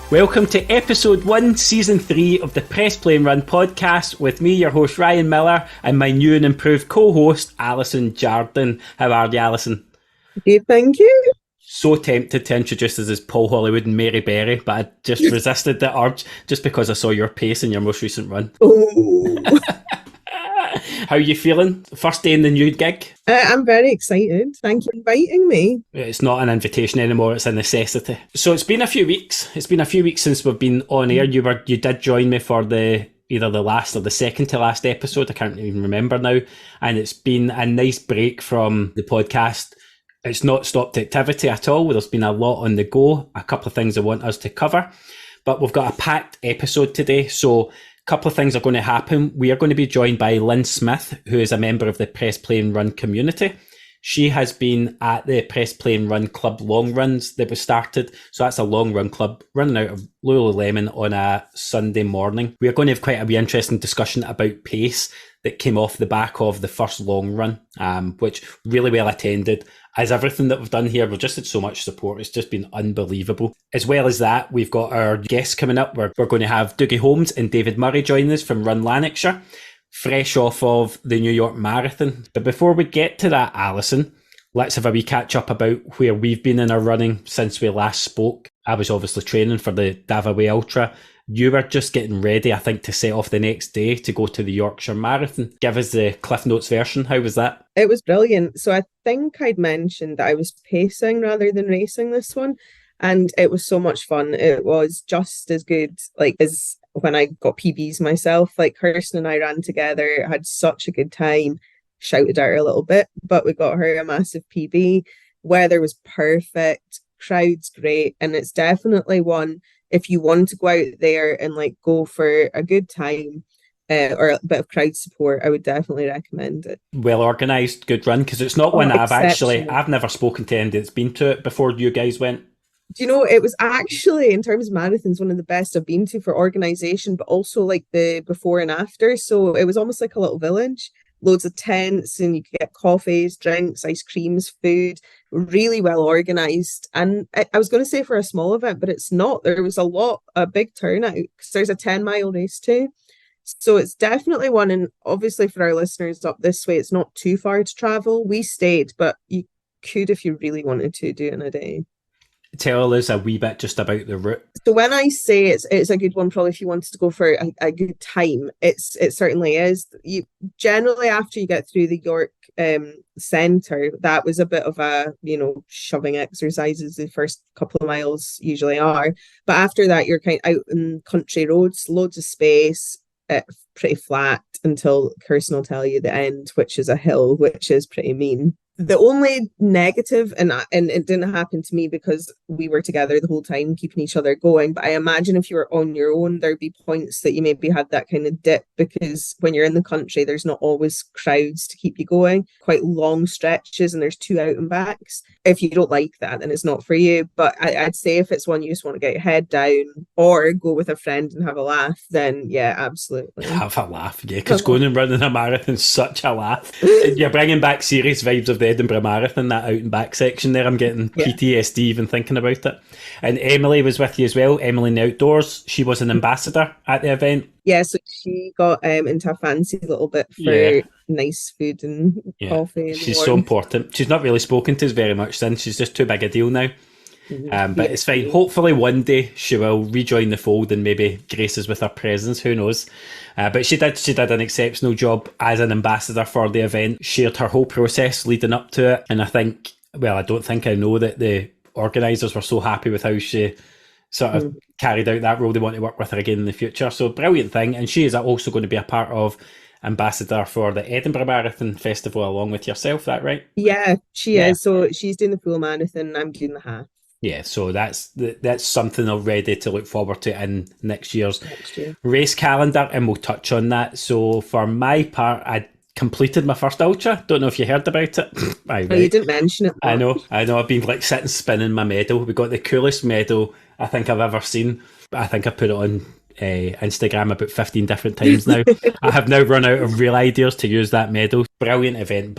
Welcome to episode 1, season 3 of the Press Play and Run podcast with me, your host Ryan Miller, and my new and improved co-host Alison Jardine. How are you, Alison? Good, thank you. So tempted to introduce us as Paul Hollywood and Mary Berry, but I just resisted the urge just because I saw your pace in your most recent run. Oh. How are you feeling? First day in the new gig? I'm very excited. Thank you for inviting me. It's not an invitation anymore, it's a necessity. So it's been a few weeks. It's been a few weeks since we've been on air. You did join me for either the last or the second to last episode. I can't even remember now. And it's been a nice break from the podcast. It's not stopped activity at all. There's been a lot on the go, a couple of things I want us to cover. But we've got a packed episode today, so couple of things are going to happen. We are going to be joined by Lynn Smith, who is a member of the Press Play and Run community. She has been at the Press Play and Run Club long runs that was started. So that's a long run club running out of Lululemon on a Sunday morning. We are going to have quite a wee interesting discussion about pace that came off the back of the first long run, which really well attended. As everything that we've done here, we've just had so much support. It's just been unbelievable. As well as that, we've got our guests coming up. We're going to have Dougie Holmes and David Murray join us from Run Lanarkshire, fresh off of the New York Marathon. But before we get to that, Alison, let's have a wee catch up about where we've been in our running since we last spoke. I was obviously training for the Davaway Ultra. You were just getting ready, I think, to set off the next day to go to the Yorkshire Marathon. Give us the Cliff Notes version. How was that? It was brilliant. So I think I'd mentioned that I was pacing rather than racing this one. And it was so much fun. It was just as good as when I got PBs myself. Kirsten and I ran together, had such a good time, shouted at her a little bit, but we got her a massive PB. Weather was perfect, crowd's great, and it's definitely one, if you want to go out there and go for a good time or a bit of crowd support, I would definitely recommend it. Well organised, good run, because it's not one I've never spoken to anybody that's been to it before you guys went. Do you know, it was actually, in terms of marathons, one of the best I've been to for organisation, but also the before and after. So it was almost like a little village. Loads of tents, and you could get coffees, drinks, ice creams, food, really well organised. And I was going to say for a small event, but it's not. There was a big turnout, because there's a 10-mile race too. So it's definitely one, and obviously for our listeners up this way, it's not too far to travel. We stayed, but you could, if you really wanted to, do it in a day. Tell us a wee bit just about the route. So when I say it's a good one, probably if you wanted to go for a good time, it certainly is. You generally, after you get through the York centre, that was a bit of a shoving exercises. The first couple of miles usually are, but after that you're kind of out in country roads, loads of space, pretty flat until Kirsten will tell you the end, which is a hill, which is pretty mean. The only negative, and it didn't happen to me because we were together the whole time, keeping each other going, but I imagine if you were on your own, there'd be points that you maybe had that kind of dip, because when you're in the country, there's not always crowds to keep you going, quite long stretches, and there's 2 out and backs. If you don't like that, then it's not for you. But I'd say if it's one you just want to get your head down or go with a friend and have a laugh, then yeah, absolutely. Have a laugh, yeah, because going and running a marathon's such a laugh. You're bringing back serious vibes of the Edinburgh Marathon, that out and back section there. I'm getting PTSD even thinking about it. And Emily was with you as well, Emily in the Outdoors. She was an ambassador at the event. Yeah, so she got into a fancy little bit for nice food and coffee. And she's so important. She's not really spoken to us very much since. She's just too big a deal now. But it's fine. Hopefully one day she will rejoin the fold and maybe grace us with her presence. Who knows? But she did an exceptional job as an ambassador for the event. Shared her whole process leading up to it. And I know that the organisers were so happy with how she sort of carried out that role. They want to work with her again in the future. So brilliant thing. And she is also going to be a part of ambassador for the Edinburgh Marathon Festival along with yourself, that right? Yeah, she is. So she's doing the full marathon and I'm doing the half. Yeah, so that's something already to look forward to in next year's race calendar, and we'll touch on that. So for my part, I completed my first ultra. Don't know if you heard about it. You didn't mention it. I know. I've been sitting spinning my medal. We got the coolest medal I think I've ever seen. I think I put it on Instagram about 15 different times now. I have now run out of real ideas to use that medal. Brilliant event,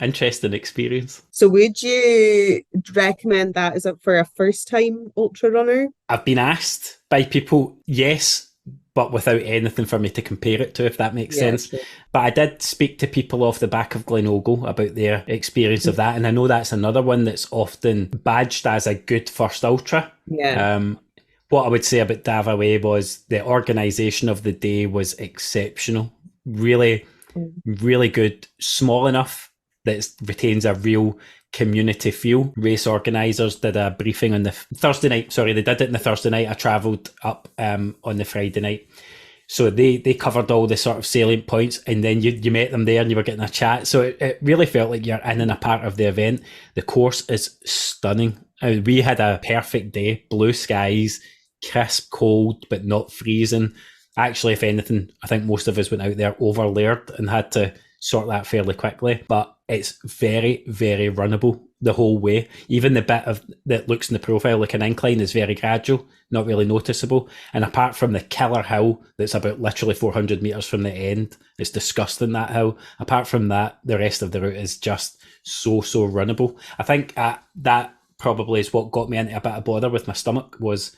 interesting experience. So would you recommend that as for a first time ultra runner? I've been asked by people, yes, but without anything for me to compare it to, if that makes sense. Sure. But I did speak to people off the back of Glenogle about their experience of that, and I know that's another one that's often badged as a good first ultra. Yeah. What I would say about Davaway was the organisation of the day was exceptional. Really, really good. Small enough that it retains a real community feel. Race organisers did a briefing on the Thursday night. Sorry, they did it on the Thursday night. I travelled up on the Friday night. So they covered all the sort of salient points, and then you met them there and you were getting a chat. So it really felt like you're in and a part of the event. The course is stunning. We had a perfect day, blue skies, crisp, cold, but not freezing. Actually, if anything, I think most of us went out there over-layered and had to sort that fairly quickly. But it's very, very runnable the whole way. Even the bit of that looks in the profile like an incline is very gradual, not really noticeable. And apart from the killer hill that's about literally 400 metres from the end, it's disgusting, that hill. Apart from that, the rest of the route is just so runnable. I think that probably is what got me into a bit of bother with my stomach, was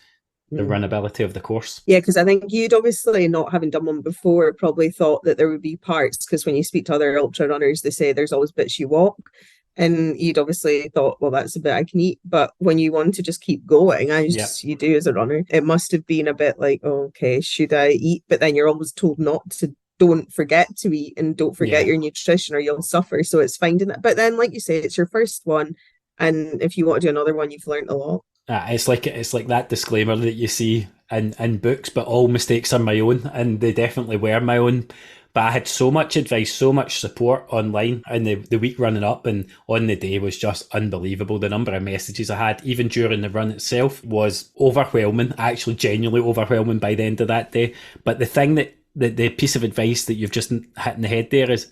the runnability of the course. Yeah, because I think you'd obviously, not having done one before, probably thought that there would be parts, because when you speak to other ultra runners, they say there's always bits you walk, and you'd obviously thought, well, that's a bit I can eat. But when you want to just keep going, you do as a runner, it must have been a bit like, oh, okay, should I eat? But then you're always told not to. Don't forget to eat, and don't forget your nutrition or you'll suffer. So it's finding that. But then, like you say, it's your first one, and if you want to do another one, you've learned a lot. It's like that disclaimer that you see in books, but all mistakes are my own, and they definitely were my own. But I had so much advice, so much support online in the week running up, and on the day was just unbelievable. The number of messages I had, even during the run itself, was overwhelming, actually genuinely overwhelming by the end of that day. But the thing the piece of advice that you've just hit in the head there is,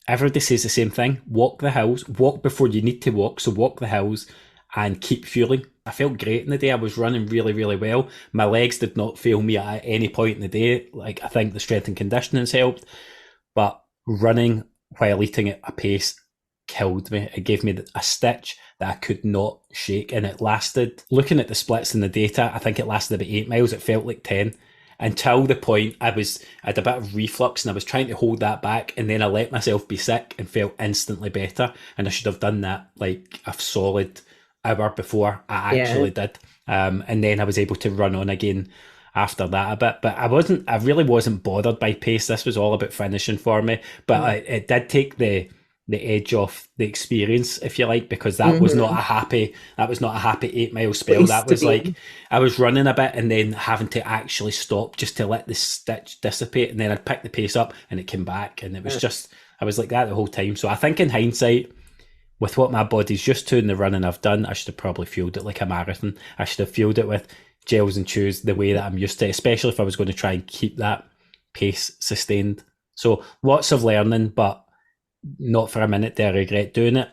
everybody says the same thing: walk the hills, walk before you need to walk, so walk the hills and keep fueling. I felt great in the day. I was running really, really well. My legs did not fail me at any point in the day. Like, I think the strength and conditioning has helped, but running while eating at a pace killed me. It gave me a stitch that I could not shake, and it lasted, looking at the splits in the data, I think it lasted about 8 miles. It felt like 10. Until the point I had a bit of reflux and I was trying to hold that back, and then I let myself be sick and felt instantly better. And I should have done that like a solid hour before I actually did. And then I was able to run on again after that a bit. But I really wasn't bothered by pace. This was all about finishing for me. But it did take the edge off the experience, if you like, because that was not a happy 8 mile spell. That was like, I was running a bit and then having to actually stop just to let the stitch dissipate, and then I'd pick the pace up and it came back, and it was just, I was like that the whole time. So I think in hindsight, with what my body's used to in the running I've done, I should have probably fueled it like a marathon. I should have fueled it with gels and chews the way that I'm used to, especially if I was going to try and keep that pace sustained. So lots of learning, but not for a minute do I regret doing it.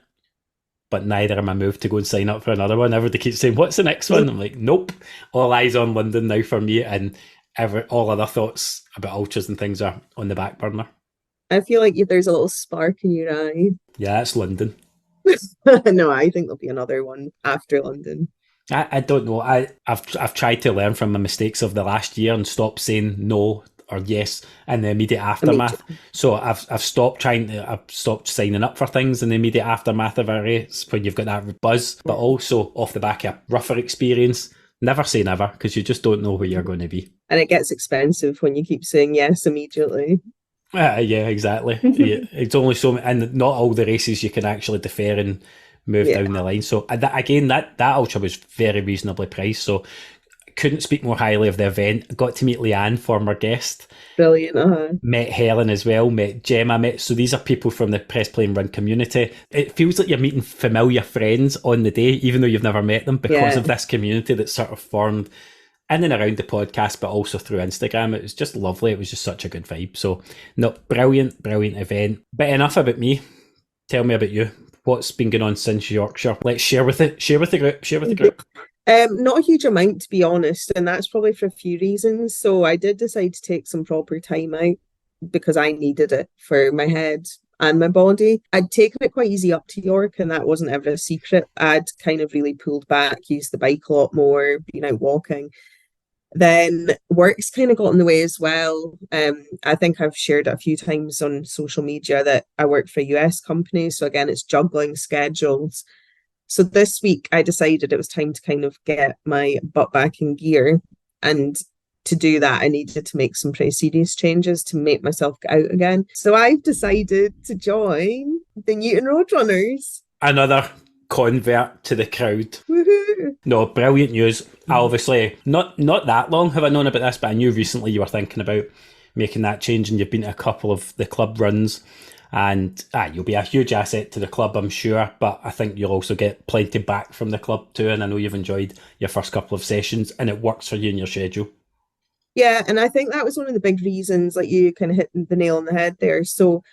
But neither am I moved to go and sign up for another one. Everybody keeps saying, what's the next one? I'm like, nope. All eyes on London now for me, and all other thoughts about ultras and things are on the back burner. I feel like there's a little spark in your eye. Yeah, it's London. No, I think there'll be another one after London. I don't know. I've tried to learn from my mistakes of the last year and stop saying no or yes in the immediate aftermath. So I've stopped signing up for things in the immediate aftermath of a race when you've got that buzz, but also off the back of a rougher experience. Never say never, because you just don't know where you're going to be. And it gets expensive when you keep saying yes immediately. Yeah, exactly. It's only so, and not all the races you can actually defer and move down the line. So that ultra was very reasonably priced. So couldn't speak more highly of the event. Got to meet Leanne, former guest. Brilliant. Met Helen as well. Met Gemma. So these are people from the Press Play and Run community. It feels like you're meeting familiar friends on the day, even though you've never met them, because of this community that's sort of formed in and around the podcast, but also through Instagram. It was just lovely. It was just such a good vibe. So, no, brilliant event. But enough about me. Tell me about you. What's been going on since Yorkshire? Let's share with the group. Not a huge amount, to be honest, and that's probably for a few reasons. So I did decide to take some proper time out because I needed it for my head and my body. I'd taken it quite easy up to York, and that wasn't ever a secret. I'd kind of really pulled back, used the bike a lot more, been out walking. Then work's kind of got in the way as well. I think I've shared it a few times on social media that I work for a US company. So again, it's juggling schedules. So this week I decided it was time to kind of get my butt back in gear. And to do that, I needed to make some pretty serious changes to make myself get out again. So I've decided to join the Newton Roadrunners. Another convert to the crowd. Woohoo! No, brilliant news. Obviously, not that long have I known about this, but I knew recently you were thinking about making that change, and you've been to a couple of the club runs, and you'll be a huge asset to the club, I'm sure, but I think you'll also get plenty back from the club too, and I know you've enjoyed your first couple of sessions, and it works for you and your schedule. Yeah, and I think that was one of the big reasons, like you kind of hit the nail on the head there. So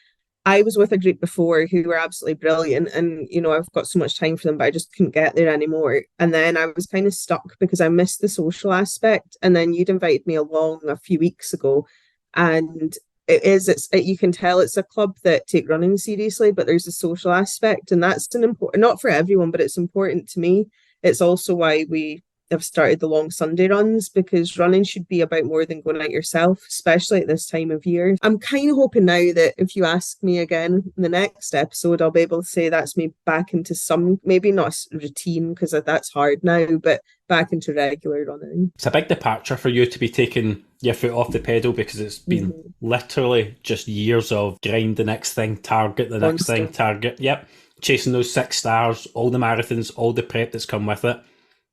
I was with a group before who were absolutely brilliant, and I've got so much time for them, but I just couldn't get there anymore. And then I was kind of stuck because I missed the social aspect. And then you'd invited me along a few weeks ago, and you can tell it's a club that take running seriously, but there's a social aspect, and that's an important, not for everyone, but it's important to me. It's also why we have started the long Sunday runs, because running should be about more than going out yourself, especially at this time of year. I'm kind of hoping now that if you ask me again in the next episode, I'll be able to say that's me back into some, maybe not a routine because that's hard now, but back into regular running. It's a big departure for you to be taking your foot off the pedal, because it's been literally just years of grind the next thing, target the next thing, target. Yep. Chasing those 6 stars, all the marathons, all the prep that's come with it.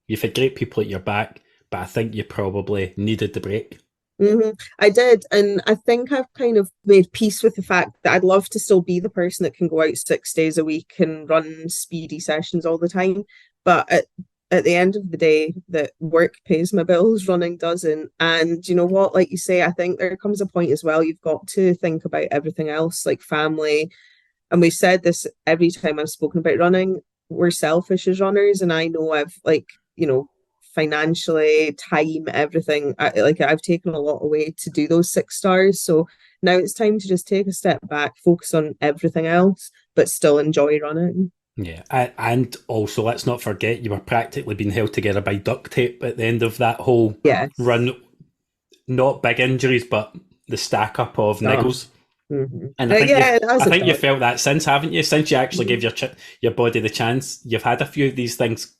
You've had great people at your back, but I think you probably needed the break. I did, and I think I've kind of made peace with the fact that I'd love to still be the person that can go out 6 days a week and run speedy sessions all the time. But at the end of the day, that work pays my bills, running doesn't. And you know what, like you say, I think there comes a point as well, you've got to think about everything else, like family. And we've said this every time I've spoken about running, we're selfish as runners. And I know I've financially, time, everything, I've taken a lot away to do those 6 stars. So now it's time to just take a step back, focus on everything else, but still enjoy running. Yeah, and also let's not forget you were practically being held together by duct tape at the end of that whole run. Not big injuries, but the stack up of niggles. And I think you felt that since, haven't you? Since you actually gave your body the chance, you've had a few of these things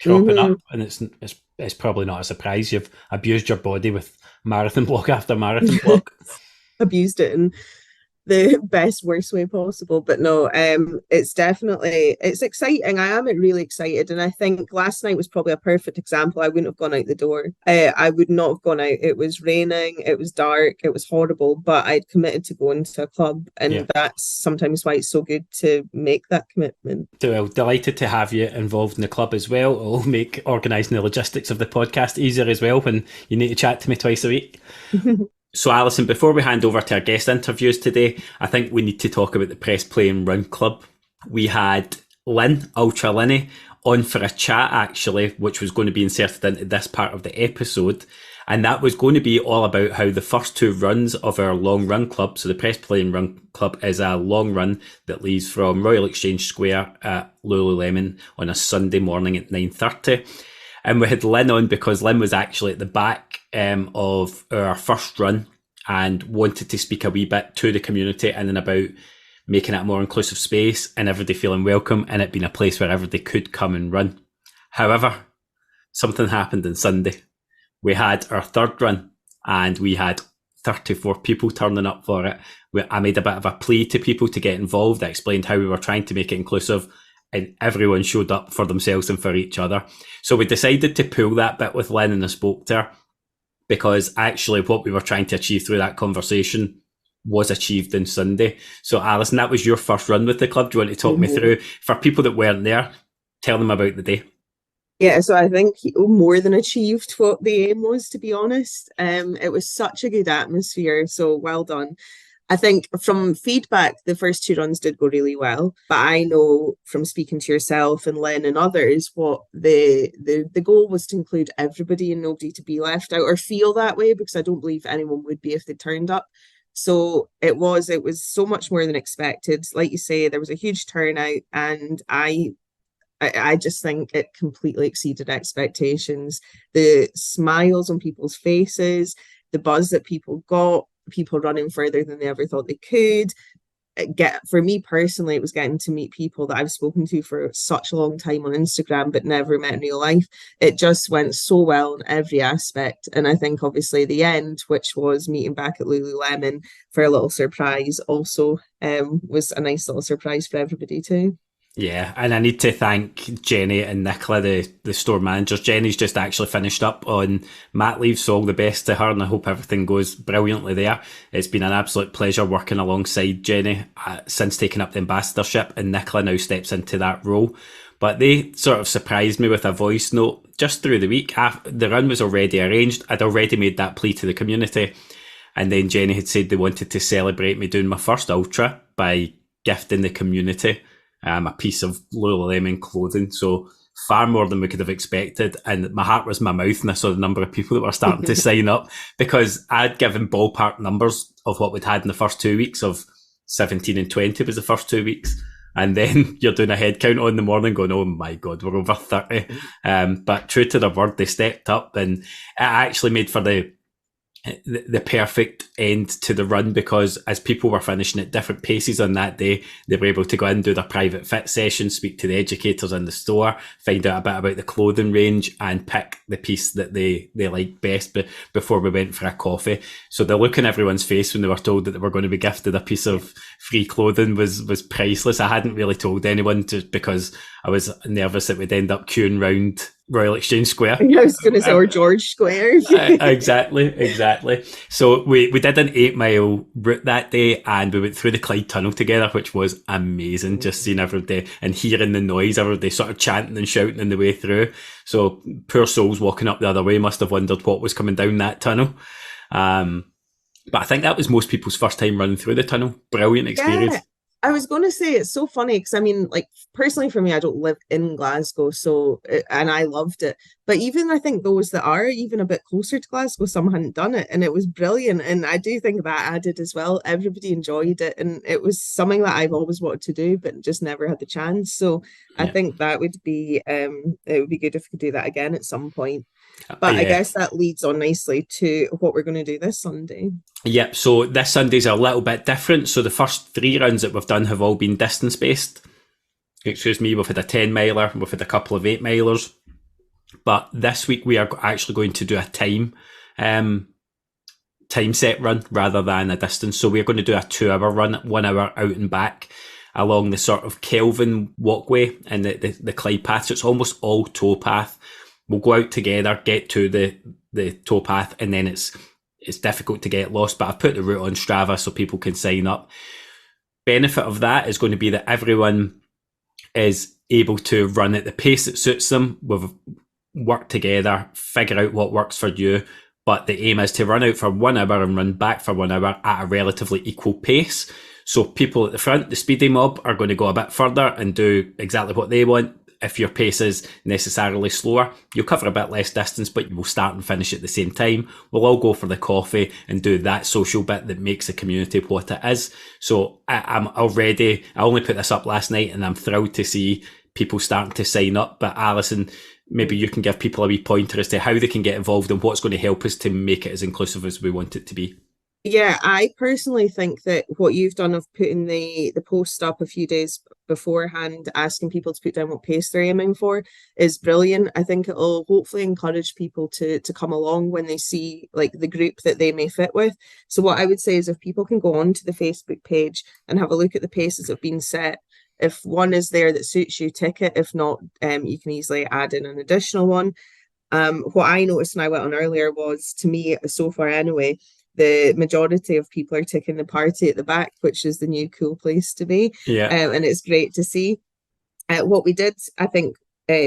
cropping up, and it's probably not a surprise. You've abused your body with marathon block after marathon block. Abused it in the best, worst way possible. But no, it's exciting. I am really excited. And I think last night was probably a perfect example. I wouldn't have gone out the door. I would not have gone out. It was raining, it was dark, it was horrible, but I'd committed to going to a club. And that's sometimes why it's so good to make that commitment. Well, delighted to have you involved in the club as well. It'll make organising the logistics of the podcast easier as well when you need to chat to me twice a week. So, Alison, before we hand over to our guest interviews today, I think we need to talk about the Press Play and Run Club. We had Lynn, Ultra Linny, on for a chat, actually, which was going to be inserted into this part of the episode. And that was going to be all about how the first 2 runs of our long run club, so the Press Play and Run Club is a long run that leaves from Royal Exchange Square at Lululemon on a Sunday morning at 9:30. And we had Lynn on because Lynn was actually at the back of our first run and wanted to speak a wee bit to the community and then about making it a more inclusive space and everybody feeling welcome and it being a place where everybody could come and run. However, something happened on Sunday. We had our 3rd run and we had 34 people turning up for it. I made a bit of a plea to people to get involved. I explained how we were trying to make it inclusive, and everyone showed up for themselves and for each other. So we decided to pull that bit with Lynn and I spoke to her, because actually what we were trying to achieve through that conversation was achieved on Sunday. So Alison, that was your first run with the club. Do you want to talk me through, for people that weren't there, tell them about the day? Yeah, so I think more than achieved what the aim was, to be honest. It was such a good atmosphere, so well done. I think from feedback, the first two runs did go really well. But I know from speaking to yourself and Lynn and others, what the goal was to include everybody and nobody to be left out or feel that way, because I don't believe anyone would be if they turned up. So it was so much more than expected. Like you say, there was a huge turnout, and I just think it completely exceeded expectations. The smiles on people's faces, the buzz that people got, people running further than they ever thought they could. For me personally, it was getting to meet people that I've spoken to for such a long time on Instagram but never met in real life. It just went so well in every aspect. And I think obviously the end, which was meeting back at Lululemon for a little surprise, also was a nice little surprise for everybody too. Yeah, and I need to thank Jenny and Nicola, the store managers. Jenny's just actually finished up on mat leave, so all the best to her, and I hope everything goes brilliantly there. It's been an absolute pleasure working alongside Jenny since taking up the ambassadorship, and Nicola now steps into that role. But they sort of surprised me with a voice note just through the week. The run was already arranged. I'd already made that plea to the community, and then Jenny had said they wanted to celebrate me doing my first ultra by gifting the community a piece of Lululemon clothing. So far more than we could have expected. And my heart was in my mouth when I saw the number of people that were starting to sign up, because I'd given ballpark numbers of what we'd had in the first 2 weeks of 17 and 20 was the first 2 weeks. And then you're doing a head count on the morning going, oh my God, we're over 30. But true to their word, they stepped up, and it actually made for the perfect end to the run, because as people were finishing at different paces on that day, they were able to go in, do their private fit session, speak to the educators in the store, find out a bit about the clothing range, and pick the piece that they liked best before we went for a coffee. So the look on everyone's face when they were told that they were going to be gifted a piece of free clothing was priceless. I hadn't really told anyone, just because I was nervous that we'd end up queuing round Royal Exchange Square. I was going to say, or George Square. Exactly. So we did an 8-mile route that day, and we went through the Clyde Tunnel together, which was amazing. Just seeing everybody and hearing the noise, everybody sort of chanting and shouting on the way through. So poor souls walking up the other way must have wondered what was coming down that tunnel. But I think that was most people's first time running through the tunnel. Brilliant experience. Yeah. I was going to say, it's so funny because I mean, like, personally for me, I don't live in Glasgow, so, and I loved it. But even I think those that are even a bit closer to Glasgow, some hadn't done it, and it was brilliant. And I do think that added as well. Everybody enjoyed it, and it was something that I've always wanted to do, but just never had the chance. So I think that would be, it would be good if we could do that again at some point. But I guess that leads on nicely to what we're going to do this Sunday. Yep, so this Sunday's a little bit different. So the first 3 runs that we've done have all been distance-based. Excuse me, we've had a 10-miler, we've had a couple of 8-milers. But this week we are actually going to do a time set run rather than a distance. So we're going to do a 2-hour run, 1 hour out and back along the sort of Kelvin walkway and the Clyde path. So it's almost all towpath. We'll go out together, get to the towpath, and then it's difficult to get lost, but I've put the route on Strava so people can sign up. Benefit of that is going to be that everyone is able to run at the pace that suits them. We've worked together, figure out what works for you, but the aim is to run out for 1 hour and run back for 1 hour at a relatively equal pace. So people at the front, the speedy mob, are going to go a bit further and do exactly what they want. If your pace is necessarily slower, you'll cover a bit less distance, but you will start and finish at the same time. We'll all go for the coffee and do that social bit that makes the community what it is. So I only put this up last night, and I'm thrilled to see people starting to sign up. But Alison, maybe you can give people a wee pointer as to how they can get involved and what's going to help us to make it as inclusive as we want it to be. Yeah, I personally think that what you've done of putting the post up a few days beforehand, asking people to put down what pace they're aiming for, is brilliant. I think it'll hopefully encourage people to come along when they see like the group that they may fit with. So what I would say is if people can go onto the Facebook page and have a look at the paces that have been set, if one is there that suits you, tick it. If not, you can easily add in an additional one. What I noticed when I went on earlier was, to me, so far anyway, the majority of people are ticking the party at the back, which is the new cool place to be. Yeah. And it's great to see. What we did, I think,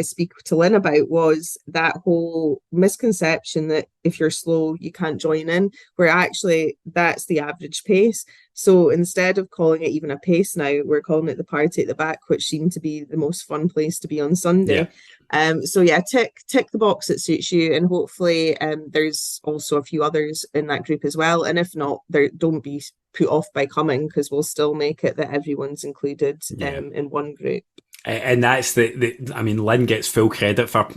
speak to Lynn about was that whole misconception that if you're slow, you can't join in, where actually that's the average pace. So instead of calling it even a pace now, we're calling it the party at the back, which seemed to be the most fun place to be on Sunday. So yeah, tick the box that suits you, and hopefully there's also a few others in that group as well. And if not, don't be put off by coming, because we'll still make it that everyone's included in one group. And that's I mean, Lynn gets full credit for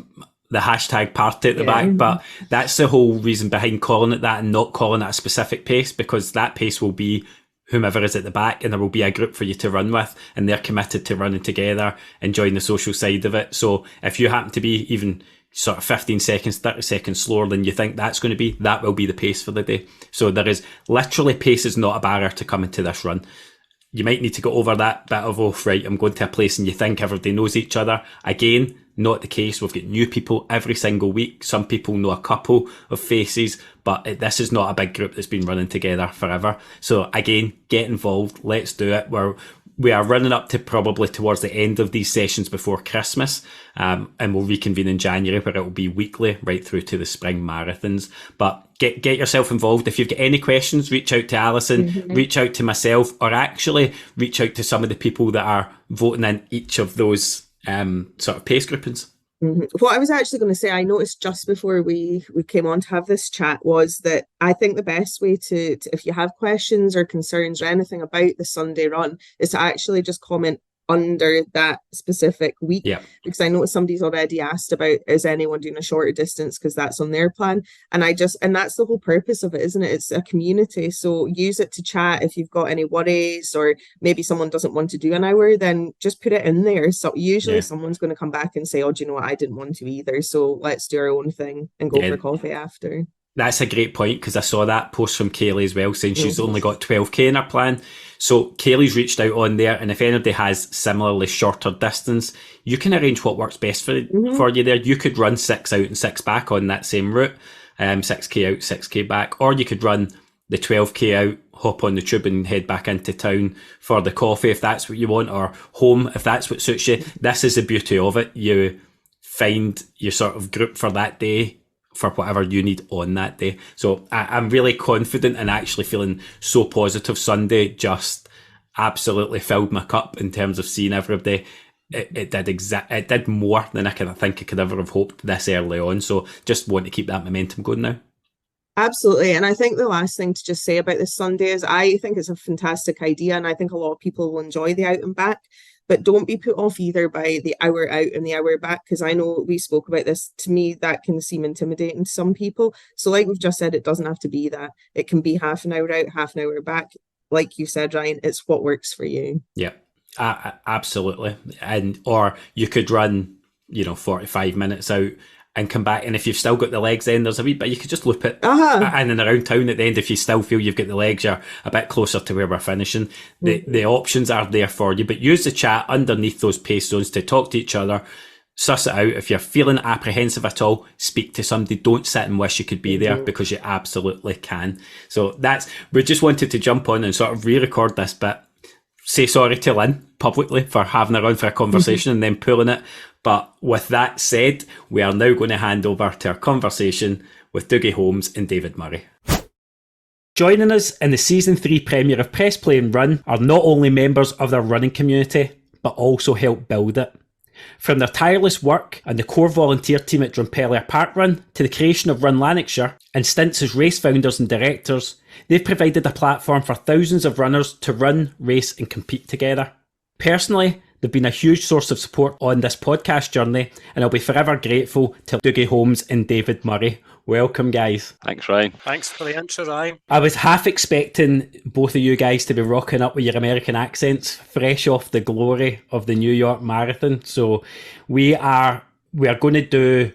the hashtag party at the back, but that's the whole reason behind calling it that and not calling it a specific pace, because that pace will be whomever is at the back, and there will be a group for you to run with, and they're committed to running together, enjoying the social side of it. So if you happen to be even sort of 15 seconds, 30 seconds slower than you think that's going to be, that will be the pace for the day. So there is literally, pace is not a barrier to come into this run. You might need to go over that bit of, oh, right, I'm going to a place and you think everybody knows each other. Again, not the case. We've got new people every single week. Some people know a couple of faces, but this is not a big group that's been running together forever. So again, get involved. Let's do it. We are running up to probably towards the end of these sessions before Christmas, and we'll reconvene in January, where it will be weekly right through to the spring marathons. But get yourself involved. If you've got any questions, reach out to Alison, reach out to myself, or actually reach out to some of the people that are voting in each of those sort of pace groupings. What I was actually going to say, I noticed just before we came on to have this chat, was that I think the best way to if you have questions or concerns or anything about the Sunday run, is to actually just comment under that specific week, because I know somebody's already asked about, is anyone doing a shorter distance, because that's on their plan, and that's the whole purpose of it, isn't it? It's a community, so use it to chat. If you've got any worries, or maybe someone doesn't want to do an hour, then just put it in there. So usually someone's going to come back and say, oh, do you know what, I didn't want to either, so let's do our own thing and go for coffee after. That's a great point, because I saw that post from Kaylee as well, saying she's only got 12k in her plan. So Kaylee's reached out on there, and if anybody has similarly shorter distance, you can arrange what works best for you there. You could run 6 out and 6 back on that same route, 6k out, 6k back, or you could run the 12k out, hop on the tube and head back into town for the coffee if that's what you want, or home if that's what suits you. This is the beauty of it. You find your sort of group for that day, for whatever you need on that day. So I'm really confident, and actually feeling so positive. Sunday just absolutely filled my cup in terms of seeing everybody. It did more than I think I could ever have hoped this early on. So just want to keep that momentum going now. Absolutely. And I think the last thing to just say about this Sunday is, I think it's a fantastic idea, and I think a lot of people will enjoy the out and back. But don't be put off either by the hour out and the hour back, because I know we spoke about this. To me, that can seem intimidating to some people. So like we've just said, it doesn't have to be that. It can be half an hour out, half an hour back. Like you said, Ryan, it's what works for you. Yeah, absolutely. Or you could run, 45 minutes out and come back, and if you've still got the legs, then there's a wee bit you could just loop it in and around town at the end. If you still feel you've got the legs, you're a bit closer to where we're finishing. The options are there for you, but use the chat underneath those pace zones to talk to each other, suss it out. If you're feeling apprehensive at all, speak to somebody. Don't sit and wish you could be there, because you absolutely can. So we just wanted to jump on and sort of re-record this bit, say sorry to Lynn publicly for having her on for a conversation and then pulling it. But with that said, we are now going to hand over to our conversation with Dougie Holmes and David Murray. Joining us in the Season 3 premiere of Press Play and Run are not only members of their running community, but also help build it. From their tireless work and the core volunteer team at Drumpelia Park Run to the creation of Run Lanarkshire and stints as race founders and directors, they've provided a platform for thousands of runners to run, race and compete together. Personally, they've been a huge source of support on this podcast journey, and I'll be forever grateful to Dougie Holmes and David Murray. Welcome, guys. Thanks, Ryan. Thanks for the intro, Ryan. I was half expecting both of you guys to be rocking up with your American accents, fresh off the glory of the New York Marathon. So we are going to do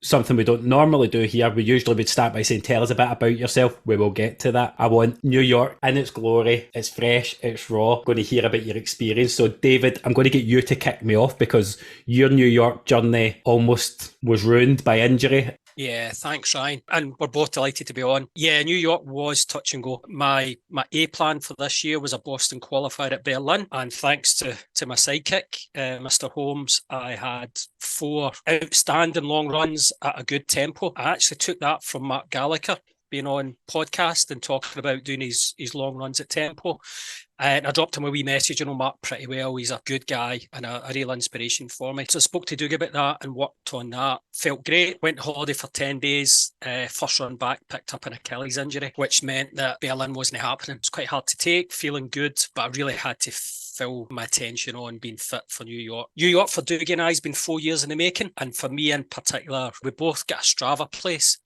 something we don't normally do here. We usually would start by saying, tell us a bit about yourself. We will get to that. I want New York in its glory. It's fresh, it's raw. I'm going to hear about your experience. So David, I'm going to get you to kick me off, because your New York journey almost was ruined by injury. Yeah, thanks, Ryan. And we're both delighted to be on. Yeah, New York was touch and go. My A plan for this year was a Boston qualifier at Berlin. And thanks to my sidekick, Mr. Holmes, I had for outstanding long runs at a good tempo. I actually took that from Mark Gallagher, being on podcast and talking about doing his long runs at tempo. And I dropped him a wee message. I know Mark pretty well. He's a good guy and a real inspiration for me. So I spoke to Dougie about that and worked on that. Felt great. Went on holiday for 10 days. First run back, picked up an Achilles injury, which meant that Berlin wasn't happening. It was quite hard to take, feeling good, but I really had to fill my attention on being fit for New York. New York for Dougie and I has been 4 years in the making. And for me in particular, we both got a Strava place.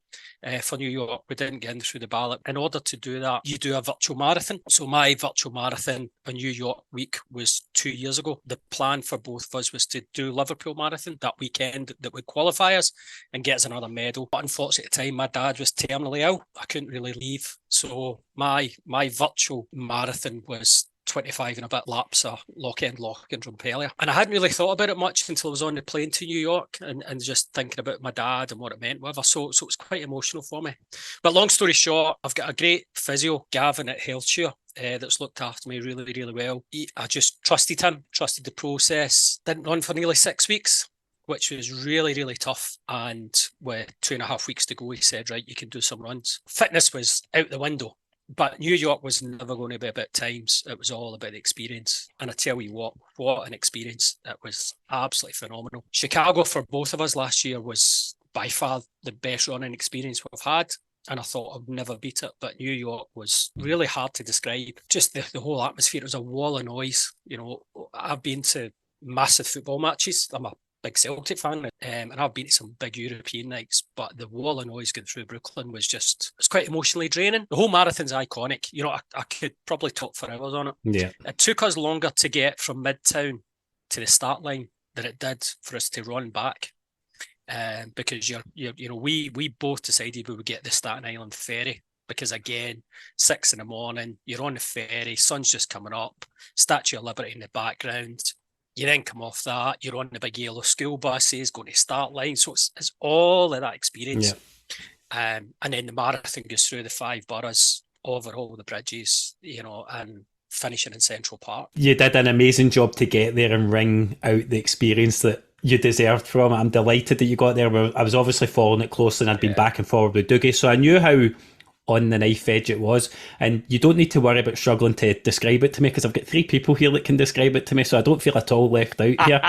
For New York, we didn't get in through the ballot. In order to do that, you do a virtual marathon. So my virtual marathon on New York week was 2 years ago. The plan for both of us was to do Liverpool Marathon that weekend that would qualify us and get us another medal. But unfortunately at the time, my dad was terminally ill. I couldn't really leave. So my virtual marathon was 25 and a bit laps of Lock End Rumpelia. And I hadn't really thought about it much until I was on the plane to New York and just thinking about my dad and what it meant, whatever. So it was quite emotional for me. But long story short, I've got a great physio, Gavin at Healthshare, that's looked after me really, really well. I just trusted him, trusted the process. Didn't run for nearly 6 weeks, which was really, really tough. And with 2.5 weeks to go, he said, right, you can do some runs. Fitness was out the window. But New York was never going to be about times. It was all about the experience. And I tell you what an experience. It was absolutely phenomenal. Chicago for both of us last year was by far the best running experience we've had. And I thought I'd never beat it. But New York was really hard to describe. Just the whole atmosphere. It was a wall of noise. You know, I've been to massive football matches. I'm a big Celtic fan, and I've been to some big European nights, but the wall of noise going through Brooklyn was quite emotionally draining. The whole marathon's iconic. You know, I could probably talk for hours on it. Yeah. It took us longer to get from Midtown to the start line than it did for us to run back. Because we both decided we would get the Staten Island ferry. Because again, 6 a.m, you're on the ferry, sun's just coming up, Statue of Liberty in the background. You then come off that, you're on the big yellow school buses, going to start line. So it's all of that experience. Yeah. And then the marathon goes through the 5 boroughs, over all the bridges, you know, and finishing in Central Park. You did an amazing job to get there and wring out the experience that you deserved from it. I'm delighted that you got there. I was obviously following it closely and I'd been back and forward with Dougie, so I knew how on the knife edge it was, and you don't need to worry about struggling to describe it to me because I've got 3 people here that can describe it to me, so I don't feel at all left out here.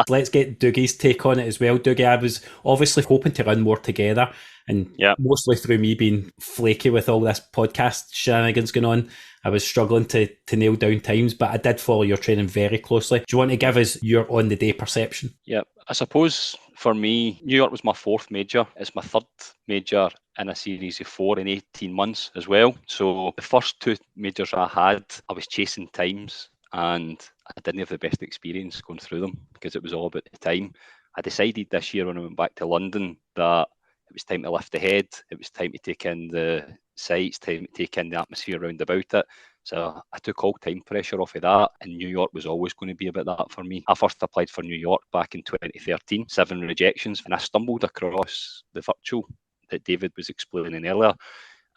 Let's get Dougie's take on it as well. Dougie, I was obviously hoping to run more together, and mostly through me being flaky with all this podcast shenanigans going on, I was struggling to nail down times, but I did follow your training very closely. Do you want to give us your on-the-day perception? Yeah, I suppose for me, New York was my 4th major. It's my 3rd major in a series of 4 in 18 months as well. So the first 2 majors I had, I was chasing times and I didn't have the best experience going through them because it was all about the time. I decided this year when I went back to London that it was time to lift the head. It was time to take in the sights, time to take in the atmosphere around about it. So I took all time pressure off of that, and New York was always going to be about that for me. I first applied for New York back in 2013, 7 rejections, and I stumbled across the virtual that David was explaining earlier.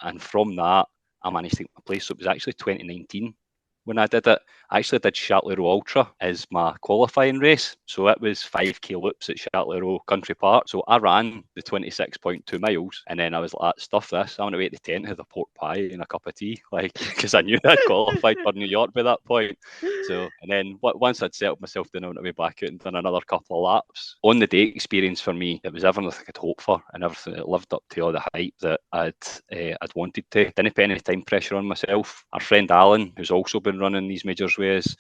And from that, I managed to get my place. So it was actually 2019 when I did it. I actually did Châtellerault Ultra as my qualifying race. So it was 5k loops at Châtellerault Country Park. So I ran the 26.2 miles and then I was like, stuff this. I want to wait at the tent, have a pork pie and a cup of tea, like, because I knew I'd qualified for New York by that point. So, and then once I'd settled myself down, I went to be back out and done another couple of laps. On the day experience for me, it was everything I could hope for and everything that lived up to all the hype that I'd wanted to. Didn't put any time pressure on myself. Our friend Alan, who's also been running these majors with us,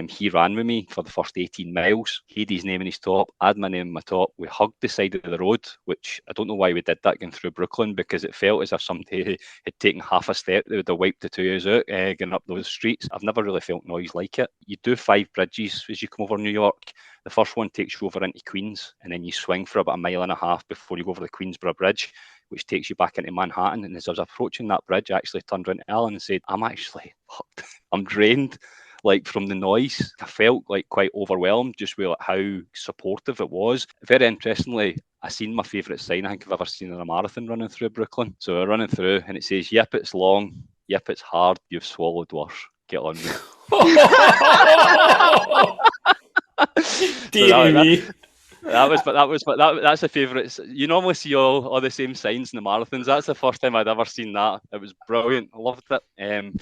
he ran with me for the first 18 miles. He had his name in his top, I had my name in my top. We hugged the side of the road, which I don't know why we did that going through Brooklyn, because it felt as if somebody had taken half a step, they would have wiped the 2 years out going up those streets. I've never really felt noise like it. You do 5 bridges as you come over New York. The first one takes you over into Queens, and then you swing for about 1.5 miles before you go over the Queensboro Bridge, which takes you back into Manhattan. And as I was approaching that bridge, I actually turned around to Alan and said, I'm actually fucked. I'm drained, like, from the noise. I felt like quite overwhelmed just with how supportive it was. Very interestingly, I seen my favourite sign I think I've ever seen in a marathon running through Brooklyn. So we're running through and it says, yep, it's long, yep, it's hard, you've swallowed worse. Get on with it. Dear me. That's a favourite. You normally see all the same signs in the marathons. That's the first time I'd ever seen that. It was brilliant. I loved it.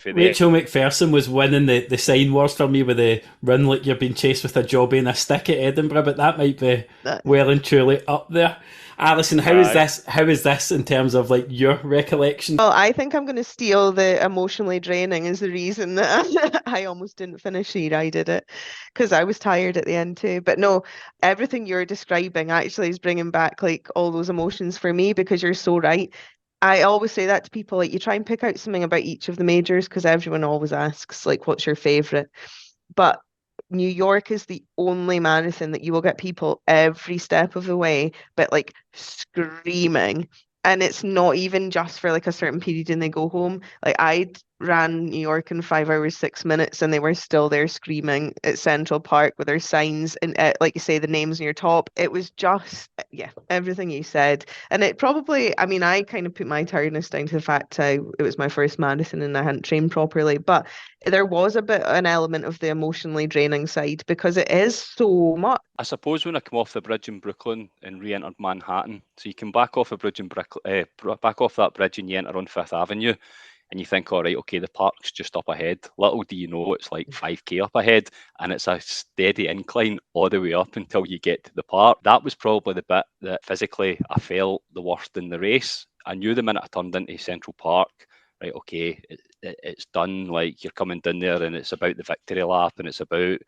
Rachel McPherson was winning the sign wars for me with the run like you're being chased with a jobby and a stick at Edinburgh, but that might be well and truly up there. Alison, how is this in terms of like your recollection? Well, I think I'm going to steal the emotionally draining as the reason that I almost didn't finish it. I did it because I was tired at the end too. But no, everything you're describing actually is bringing back like all those emotions for me, because you're so right. I always say that to people, like, you try and pick out something about each of the majors, because everyone always asks like, what's your favorite? But New York is the only marathon that you will get people every step of the way, but like screaming. And it's not even just for like a certain period and they go home. Like, I ran New York in 5 hours, 6 minutes, and they were still there screaming at Central Park with their signs and, like you say, the names on your top. It was just, yeah, everything you said. And it probably, I mean, I kind of put my tiredness down to the fact it was my first marathon and I hadn't trained properly. But there was an element of the emotionally draining side, because it is so much. I suppose when I come off the bridge in Brooklyn and re-entered Manhattan, so you can back off a bridge in back off that bridge and you enter on Fifth Avenue, and you think, all right, okay, the park's just up ahead. Little do you know, it's like 5k up ahead, and it's a steady incline all the way up until you get to the park. That was probably the bit that physically I felt the worst in the race. I knew the minute I turned into Central Park, right, okay, it's done. Like, you're coming down there and it's about the victory lap and it's about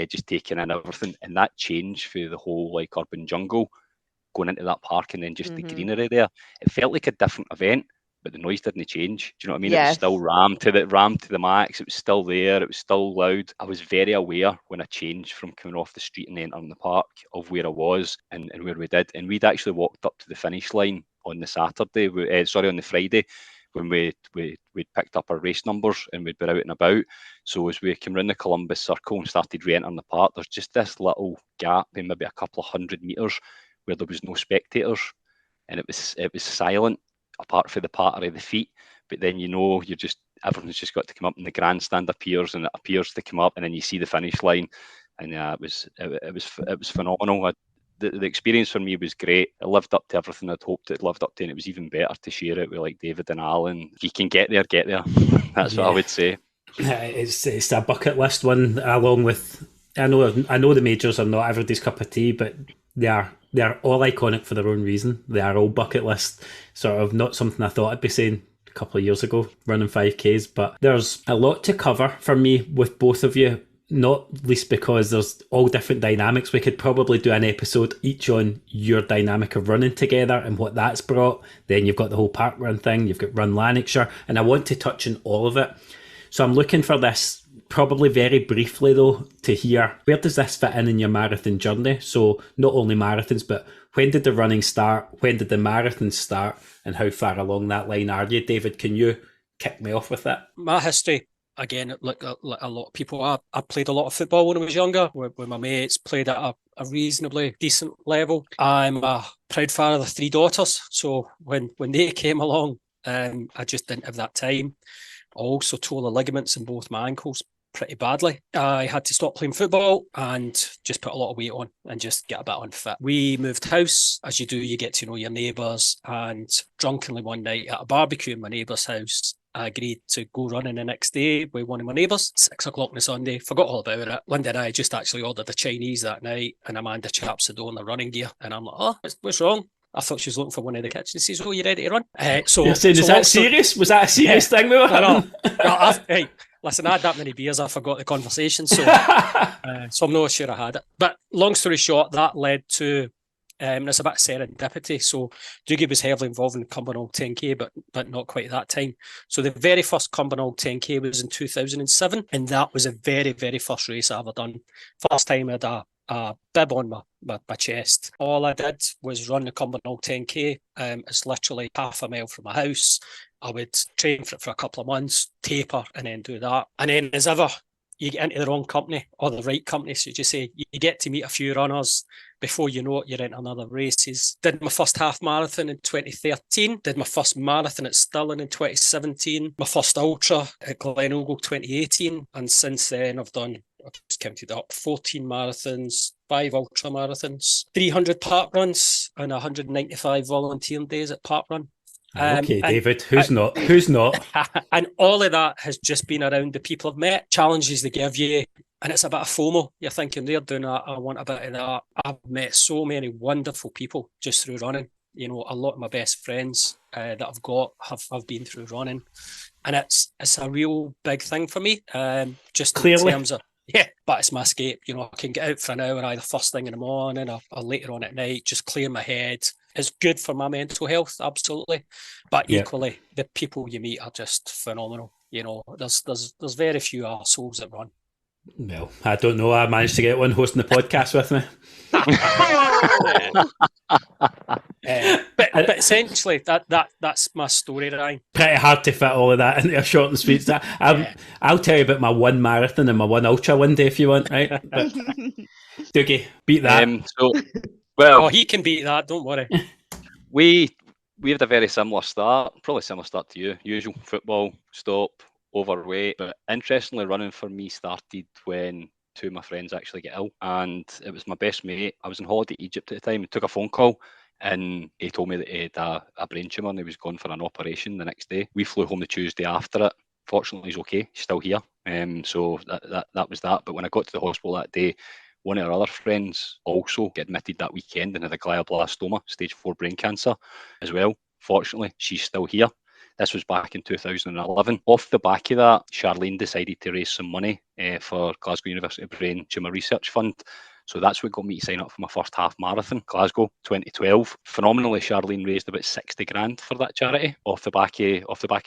just taking in everything. And that change for the whole like urban jungle, going into that park and then just the greenery there, it felt like a different event, but the noise didn't change. Do you know what I mean? Yes. It was still rammed to the max. It was still there. It was still loud. I was very aware when I changed from coming off the street and entering the park of where I was and where we did. And we'd actually walked up to the finish line on the on the Friday, when we'd picked up our race numbers and we'd been out and about. So as we came round the Columbus Circle and started re-entering the park, there's just this little gap in maybe a couple of 100 metres where there was no spectators, and it was silent apart from the patter of the feet. But then everyone's just got to come up and the grandstand appears and it appears to come up, and then you see the finish line, and it was phenomenal. The experience for me was great. It lived up to everything I'd hoped it lived up to, and it was even better to share it with like David and Alan. If you can get there, get there. That's what I would say. It's a bucket list one, along with I know the majors are not everybody's cup of tea, but they're all iconic for their own reason. They are all bucket list, sort of not something I thought I'd be saying a couple of years ago, running 5Ks. But there's a lot to cover for me with both of you, not least because there's all different dynamics. We could probably do an episode each on your dynamic of running together and what that's brought. Then you've got the whole park run thing, you've got Run Lanarkshire, and I want to touch on all of it. So I'm looking for this, probably very briefly though, to hear, where does this fit in your marathon journey? So not only marathons, but when did the running start? When did the marathons start? And how far along that line are you? David, can you kick me off with that? My history, again, like a lot of people, I played a lot of football when I was younger with my mates, played at a reasonably decent level. I'm a proud father of 3 daughters. So when they came along, I just didn't have that time. I also tore the ligaments in both my ankles pretty badly. I had to stop playing football and just put a lot of weight on and just get a bit unfit. We moved house. As you do, you get to know your neighbours, and drunkenly one night at a barbecue in my neighbour's house, I agreed to go running the next day with one of my neighbours. 6 o'clock on a Sunday, forgot all about it. Linda and I just actually ordered a Chinese that night, and Amanda chaps the door in the running gear, and I'm like, oh, what's wrong? I thought she was looking for one in the kitchen. She says, oh, you ready to run? You're saying, is that serious? Was that a serious thing we were having? Hey, listen, I had that many beers, I forgot the conversation, so so I'm not sure I had it. But long story short, that led to, it's a bit of serendipity. So Dougie was heavily involved in the Cumbernauld 10K, but not quite at that time. So the very first Cumbernauld 10K was in 2007, and that was the very, very first race I ever done. First time I had a bib on my chest. All I did was run the Cumbernauld 10K. It's literally half a mile from my house. I would train for it for a couple of months, taper, and then do that. And then as ever, you get into the wrong company or the right company. So you say you get to meet a few runners. Before you know it, you're into other races. Did my first half marathon in 2013. Did my first marathon at Stirling in 2017. My first ultra at Glen Ogle 2018. And since then, I've done I've just counted up, 14 marathons, 5 ultra marathons, 300 park runs, and 195 volunteering days at park run. Okay, David, who's not? Who's not? And all of that has just been around the people I've met, challenges they give you, and it's a bit of FOMO. You're thinking they're doing that, I want a bit of that. I've met so many wonderful people just through running. You know, a lot of my best friends that I've got have been through running, and it's a real big thing for me. Just Clearly. in terms of, yeah, but it's my escape. You know, I can get out for an hour either first thing in the morning or later on at night, just clear my head. It's good for my mental health, absolutely. But equally, the people you meet are just phenomenal. You know, there's very few arseholes that run. Well, I don't know. I managed to get one hosting the podcast with me. But essentially, that's my story, Ryan. Pretty hard to fit all of that into a short and sweet. I'll tell you about my one marathon and my one ultra one day if you want, right? But, Dougie, beat that. Well, he can beat that. Don't worry. We had a very similar start, probably similar start to you. Usual football, stop, overweight. But interestingly, running for me started when two of my friends actually get ill, and it was my best mate. I was in holiday Egypt at the time. He took a phone call and he told me that he had a brain tumour and he was going for an operation the next day. We flew home the Tuesday after it. Fortunately, he's okay. He's still here. So that was that. But when I got to the hospital that day, one of our other friends also got admitted that weekend and had a glioblastoma, stage 4 brain cancer as well. Fortunately, she's still here. This was back in 2011. Off the back of that, Charlene decided to raise some money for Glasgow University Brain Tumour Research Fund. So that's what got me to sign up for my first half marathon, Glasgow 2012. Phenomenally, Charlene raised about 60 grand for that charity off the back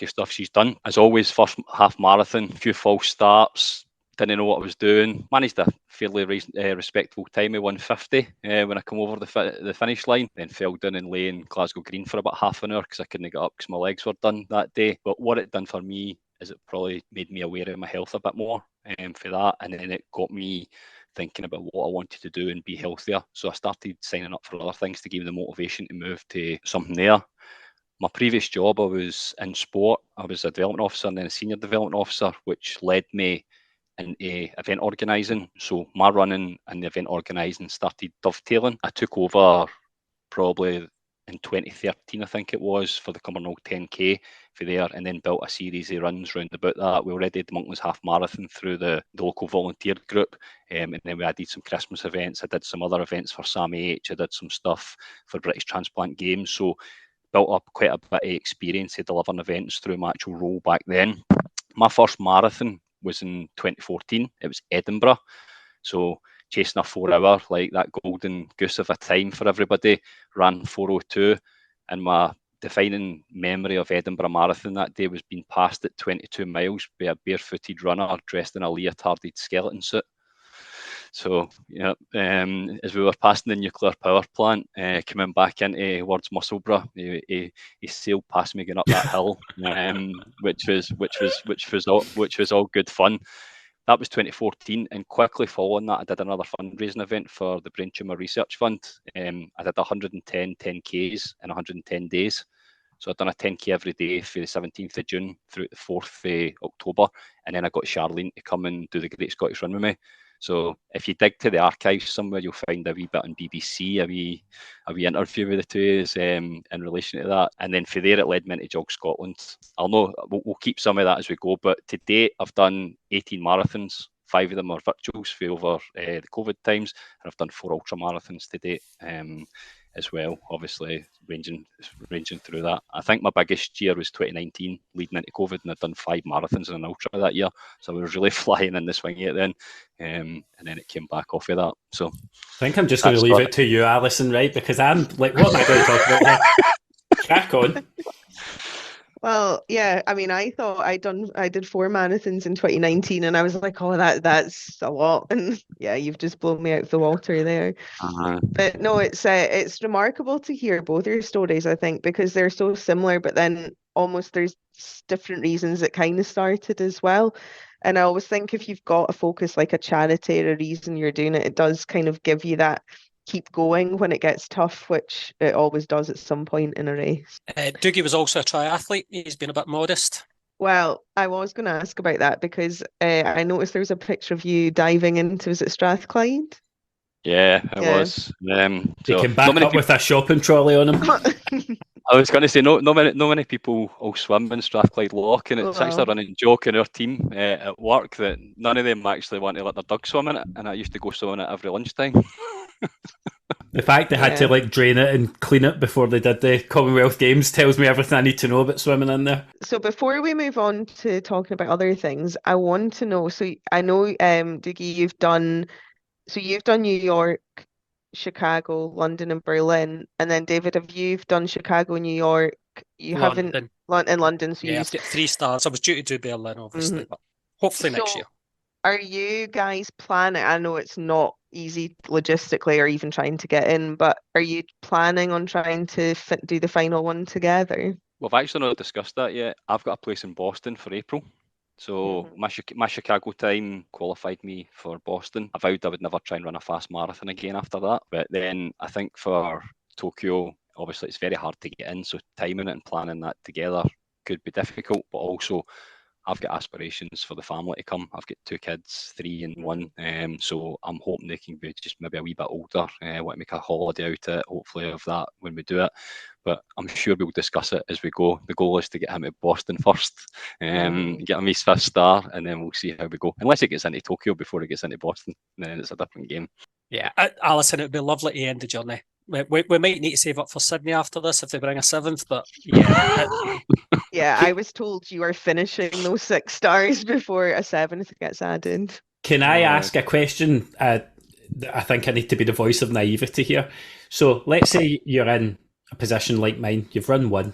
of stuff she's done. As always, first half marathon, a few false starts, didn't know what I was doing. Managed a fairly respectable time of 150 when I come over the finish line. Then fell down and lay in Glasgow Green for about half an hour because I couldn't get up because my legs were done that day. But what it done for me is it probably made me aware of my health a bit more for that. And then it got me thinking about what I wanted to do and be healthier. So I started signing up for other things to give me the motivation to move to something there. My previous job, I was in sport. I was a development officer and then a senior development officer, which led me into event organising. So my running and the event organising started dovetailing. I took over probably in 2013, I think it was, for the Cumbernauld 10K for there, and then built a series of runs round about that. We already did the Monklands Half Marathon through the local volunteer group, and then we added some Christmas events. I did some other events for Sam H. I did some stuff for British Transplant Games. So built up quite a bit of experience of delivering events through my actual role back then. My first marathon was in 2014. It was Edinburgh. So chasing a 4 hour, like that golden goose of a time for everybody, ran 4:02. And my defining memory of Edinburgh Marathon that day was being passed at 22 miles by a barefooted runner dressed in a leotarded skeleton suit. So, as we were passing the nuclear power plant, coming back into towards Musselburgh, he sailed past me going up that hill, which was all good fun. That was 2014, and quickly following that, I did another fundraising event for the Brain Tumour Research Fund. I did 110 10Ks in 110 days. So I'd done a 10K every day for the 17th of June through the 4th of October, and then I got Charlene to come and do the Great Scottish Run with me. So if you dig to the archives somewhere, you'll find a wee bit on BBC, a wee interview with the two of us in relation to that. And then for there, it led me into Jog Scotland. We'll keep some of that as we go, but to date, I've done 18 marathons. 5 of them are virtuals for over the COVID times, and I've done 4 ultra marathons to date as well, obviously ranging through that. I think my biggest year was 2019 leading into COVID, and I'd done 5 marathons and an ultra that year, so I was really flying in the swing of it then, and then it came back off of that. So I think I'm just going to leave it to you, Alison, right? Because I'm like, what am I going to talk about here? Crack on. Well, yeah, I mean, I thought I did 4 marathons in 2019, and I was like, oh, that's a lot. And yeah, you've just blown me out the water there. But no, it's remarkable to hear both your stories, I think, because they're so similar, but then almost there's different reasons it kind of started as well. And I always think if you've got a focus like a charity or a reason you're doing it, it does kind of give you that keep going when it gets tough, which it always does at some point in a race. Dougie was also a triathlete. He's been a bit modest. Well, I was going to ask about that because I noticed there was a picture of you diving into, was it Strathclyde? Yeah, it Yeah. was. They So came not back many up with a shopping trolley on him. I was going to say no many people all swim in Strathclyde Loch, and it's actually a Well, running joke in our team at work that none of them actually want to let their dog swim in it, and I used to go swim in it every lunchtime. The fact they had to Yeah. like drain it and clean it before they did the Commonwealth Games tells me everything I need to know about swimming in there. So before we move on to talking about other things, I want to know, so I know Dougie, you've done New York, Chicago, London and Berlin, and then David, have you've done Chicago, New York, you haven't London. in London, so Yeah, I've got 3 stars. I was due to do Berlin, obviously, but hopefully next year. So are you guys planning? I know it's not easy logistically or even trying to get in, but are you planning on trying to do the final one together? We've actually not discussed that yet. I've got a place in Boston for April. So my Chicago time qualified me for Boston. I vowed I would never try and run a fast marathon again after that. But then I think for Tokyo, obviously it's very hard to get in. So timing it and planning that together could be difficult. But also I've got aspirations for the family to come. I've got 2 kids, 3 and 1. So I'm hoping they can be just maybe a wee bit older. I want to make a holiday out of it, hopefully, of that when we do it. But I'm sure we'll discuss it as we go. The goal is to get him to Boston first, get him his 5th star, and then we'll see how we go. Unless it gets into Tokyo before it gets into Boston, then it's a different game. Yeah, Alison, it would be lovely to end the journey. We might need to save up for Sydney after this if they bring a 7th, but yeah. Yeah, I was told you are finishing those 6 stars before a 7th gets added. Can I ask a question? I think I need to be the voice of naivety here. So let's say you're in a position like mine. You've run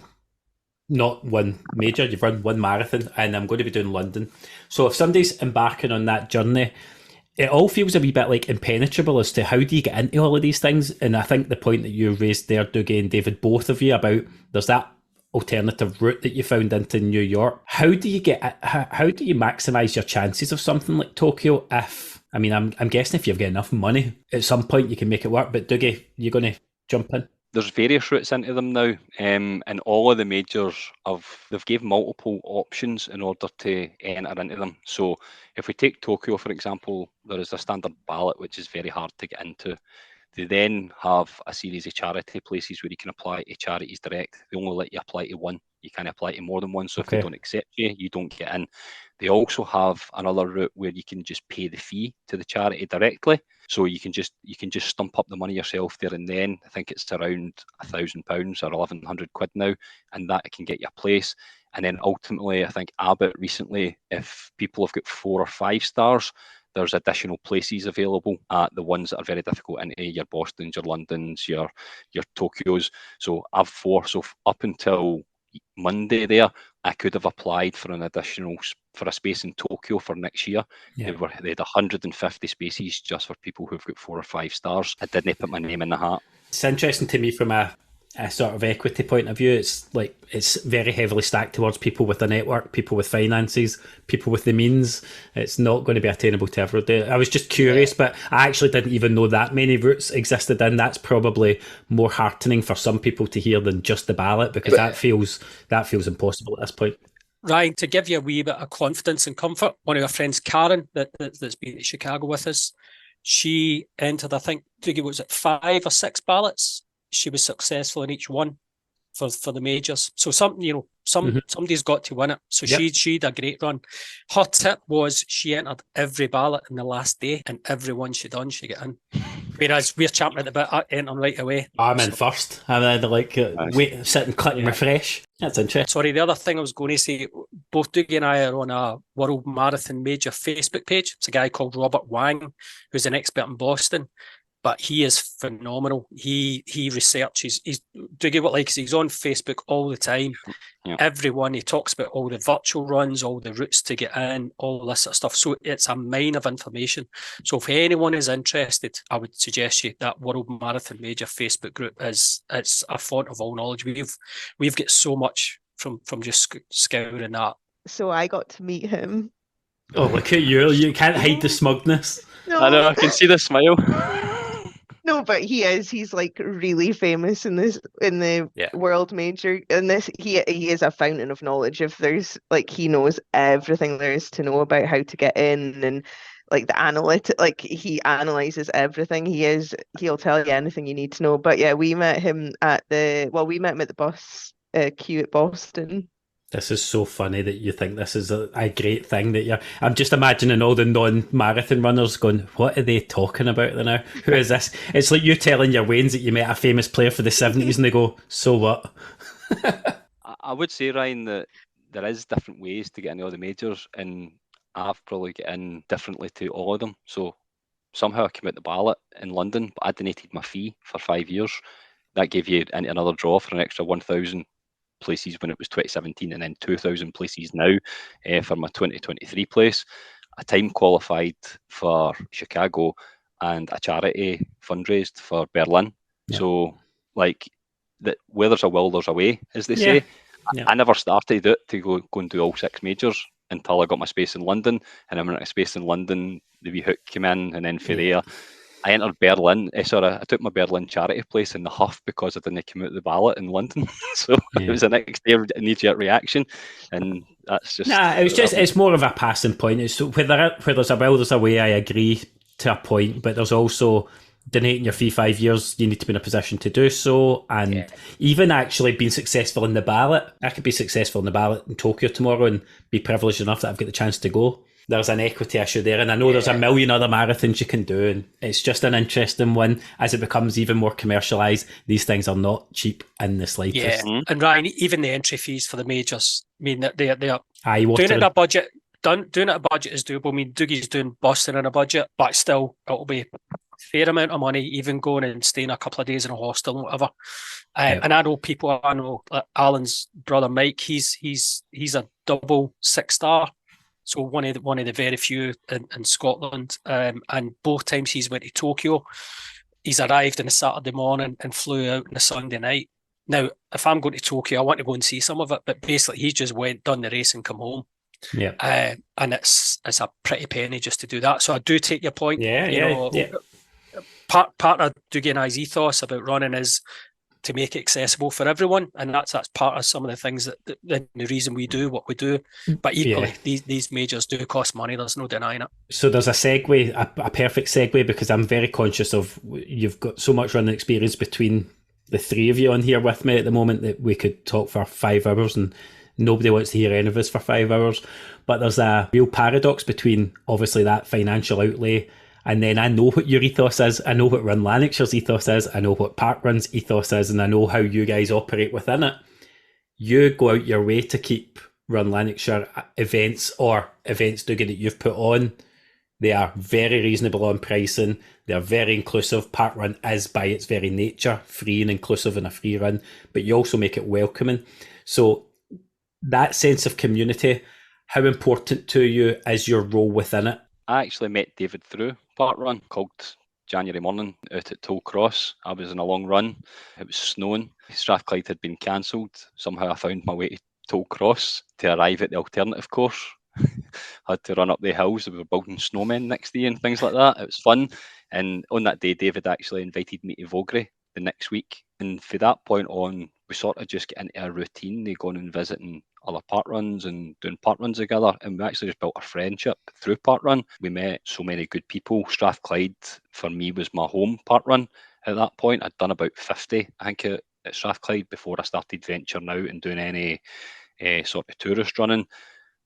not one major, you've run 1 marathon, and I'm going to be doing London. So if somebody's embarking on that journey, it all feels a wee bit like impenetrable as to how do you get into all of these things. And I think the point that you raised there, Dougie and David, both of you, about there's that alternative route that you found into New York. How do you maximize your chances of something like Tokyo? I'm guessing if you've got enough money, at some point you can make it work. But Dougie, you're going to jump in? There's various routes into them now, and all of the majors they've gave multiple options in order to enter into them. So if we take Tokyo, for example, there is a standard ballot, which is very hard to get into. They then have a series of charity places where you can apply to charities direct. They only let you apply to one. You can't apply to more than one. So if they don't accept you, you don't get in. They also have another route where you can just pay the fee to the charity directly. So you can just stump up the money yourself there and then. I think it's around £1,000 or £1,100 now, and that can get you a place. And then ultimately, I think Abbott recently, if people have got 4 or 5 stars, there's additional places available at the ones that are very difficult into your Bostons, your Londons, your Tokyos. So I've 4. So up until Monday there, I could have applied for a space in Tokyo for next year. Yeah. They had 150 spaces just for people who've got 4 or 5 stars. I didn't put my name in the hat. It's interesting to me from a sort of equity point of view. It's very heavily stacked towards people with a network, people with finances, people with the means. It's not going to be attainable to everybody. I was just curious, but I actually didn't even know that many routes existed, and that's probably more heartening for some people to hear than just the ballot, because that feels impossible at this point. Ryan, to give you a wee bit of confidence and comfort, one of our friends, Karen, that's been to Chicago with us, she entered, I think, was it 5 or 6 ballots? She was successful in each one for the majors. So somebody's got to win it. So she had a great run. Her tip was she entered every ballot in the last day, and every one she done, she got in. Whereas we're champing about entering right away. I'm in first. I'm wait, sit and click and refresh. That's interesting. Sorry, the other thing I was going to say, both Dougie and I are on a World Marathon Major Facebook page. It's a guy called Robert Wang, who's an expert in Boston. But he is phenomenal. He researches. He's Dougie, what like he's on Facebook all the time. Yeah. Everyone, he talks about all the virtual runs, all the routes to get in, all this sort of stuff. So it's a mine of information. So if anyone is interested, I would suggest you that World Marathon Major Facebook group it's a font of all knowledge. We've got so much from just scouring that. So I got to meet him. Oh, look at you! You can't hide the smugness. No. I know. I can see the smile. No, but he is. He's like really famous in the Yeah. world major. And this he is a fountain of knowledge. If there's like he knows everything there is to know about how to get in and like the analytic, like he analyzes everything. He'll tell you anything you need to know. But yeah, we met him at the bus queue at Boston. This is so funny that you think this is a great thing that you're. I'm just imagining all the non-marathon runners going, "What are they talking about now? Who is this?" It's like you telling your Waynes that you met a famous player for the 70s, and they go, "So what?" I would say, Ryan, that there is different ways to get into all the majors, and I've probably get in differently to all of them. So somehow I came out the ballot in London, but I donated my fee for 5 years. That gave you into another draw for an extra 1,000 places when it was 2017, and then 2,000 places now for my 2023 place. I time qualified for Chicago, and a charity fundraised for Berlin. Yeah. So, like, where there's a will, there's a way, as they Yeah. say. Yeah. I never started it to go and do all 6 majors until I got my space in London, and I went out of space in London. The wee hook came in, and then from there, I entered Berlin. I took my Berlin charity place in the huff because I didn't come out of the ballot in London. So it was a next day immediate reaction, and that's just. It's more of a passing point. It's where there's a will, there's a way. I agree to a point, but there's also donating your fee 5 years. You need to be in a position to do so, and even actually being successful in the ballot. I could be successful in the ballot in Tokyo tomorrow and be privileged enough that I've got the chance to go. There's an equity issue there, and I know there's a million other marathons you can do, and it's just an interesting one as it becomes even more commercialised. These things are not cheap in the slightest. Yeah, and Ryan, even the entry fees for the majors, I mean, they are doing eye-watering. it at a budget. Doing it at a budget is doable. I mean, Dougie's doing Boston on a budget, but still, it'll be a fair amount of money, even going and staying a couple of days in a hostel and whatever. And I know people. I know Alan's brother Mike. He's a double 6-star. So one of the very few in Scotland, and both times he's went to Tokyo, he's arrived on a Saturday morning and flew out on a Sunday night. Now, if I'm going to Tokyo, I want to go and see some of it, but basically he just went, done the race and come home. Yeah, and it's a pretty penny just to do that. So I do take your point. Yeah. Part of Dougie and I's ethos about running is to make it accessible for everyone, and that's part of some of the things that the reason we do what we do. But equally, these majors do cost money. There's no denying it. So there's a segue, a perfect segue, because I'm very conscious of you've got so much running experience between the three of you on here with me at the moment that we could talk for 5 hours, and nobody wants to hear any of us for 5 hours. But there's a real paradox between obviously that financial outlay. And then I know what your ethos is. I know what Run Lanarkshire's ethos is. I know what Parkrun's ethos is. And I know how you guys operate within it. You go out your way to keep Run Lanarkshire events or events, Dougie, that you've put on. They are very reasonable on pricing. They're very inclusive. Parkrun is by its very nature free and inclusive and a free run. But you also make it welcoming. So that sense of community, how important to you is your role within it? I actually met David through Parkrun, called January morning out at Toll Cross. I was in a long run. It was snowing. Strathclyde had been cancelled. Somehow I found my way to Toll Cross to arrive at the alternative course. Had to run up the hills. We were building snowmen next day and things like that. It was fun. And on that day, David actually invited me to Vogrie the next week. And from that point on, we sort of just get into a routine. They go on and visiting other parkruns and doing parkruns together, and we actually just built a friendship through parkrun. We met so many good people. Strathclyde for me was my home parkrun at that point. I'd done about 50, I think, at Strathclyde before I started venturing out and doing any sort of tourist running.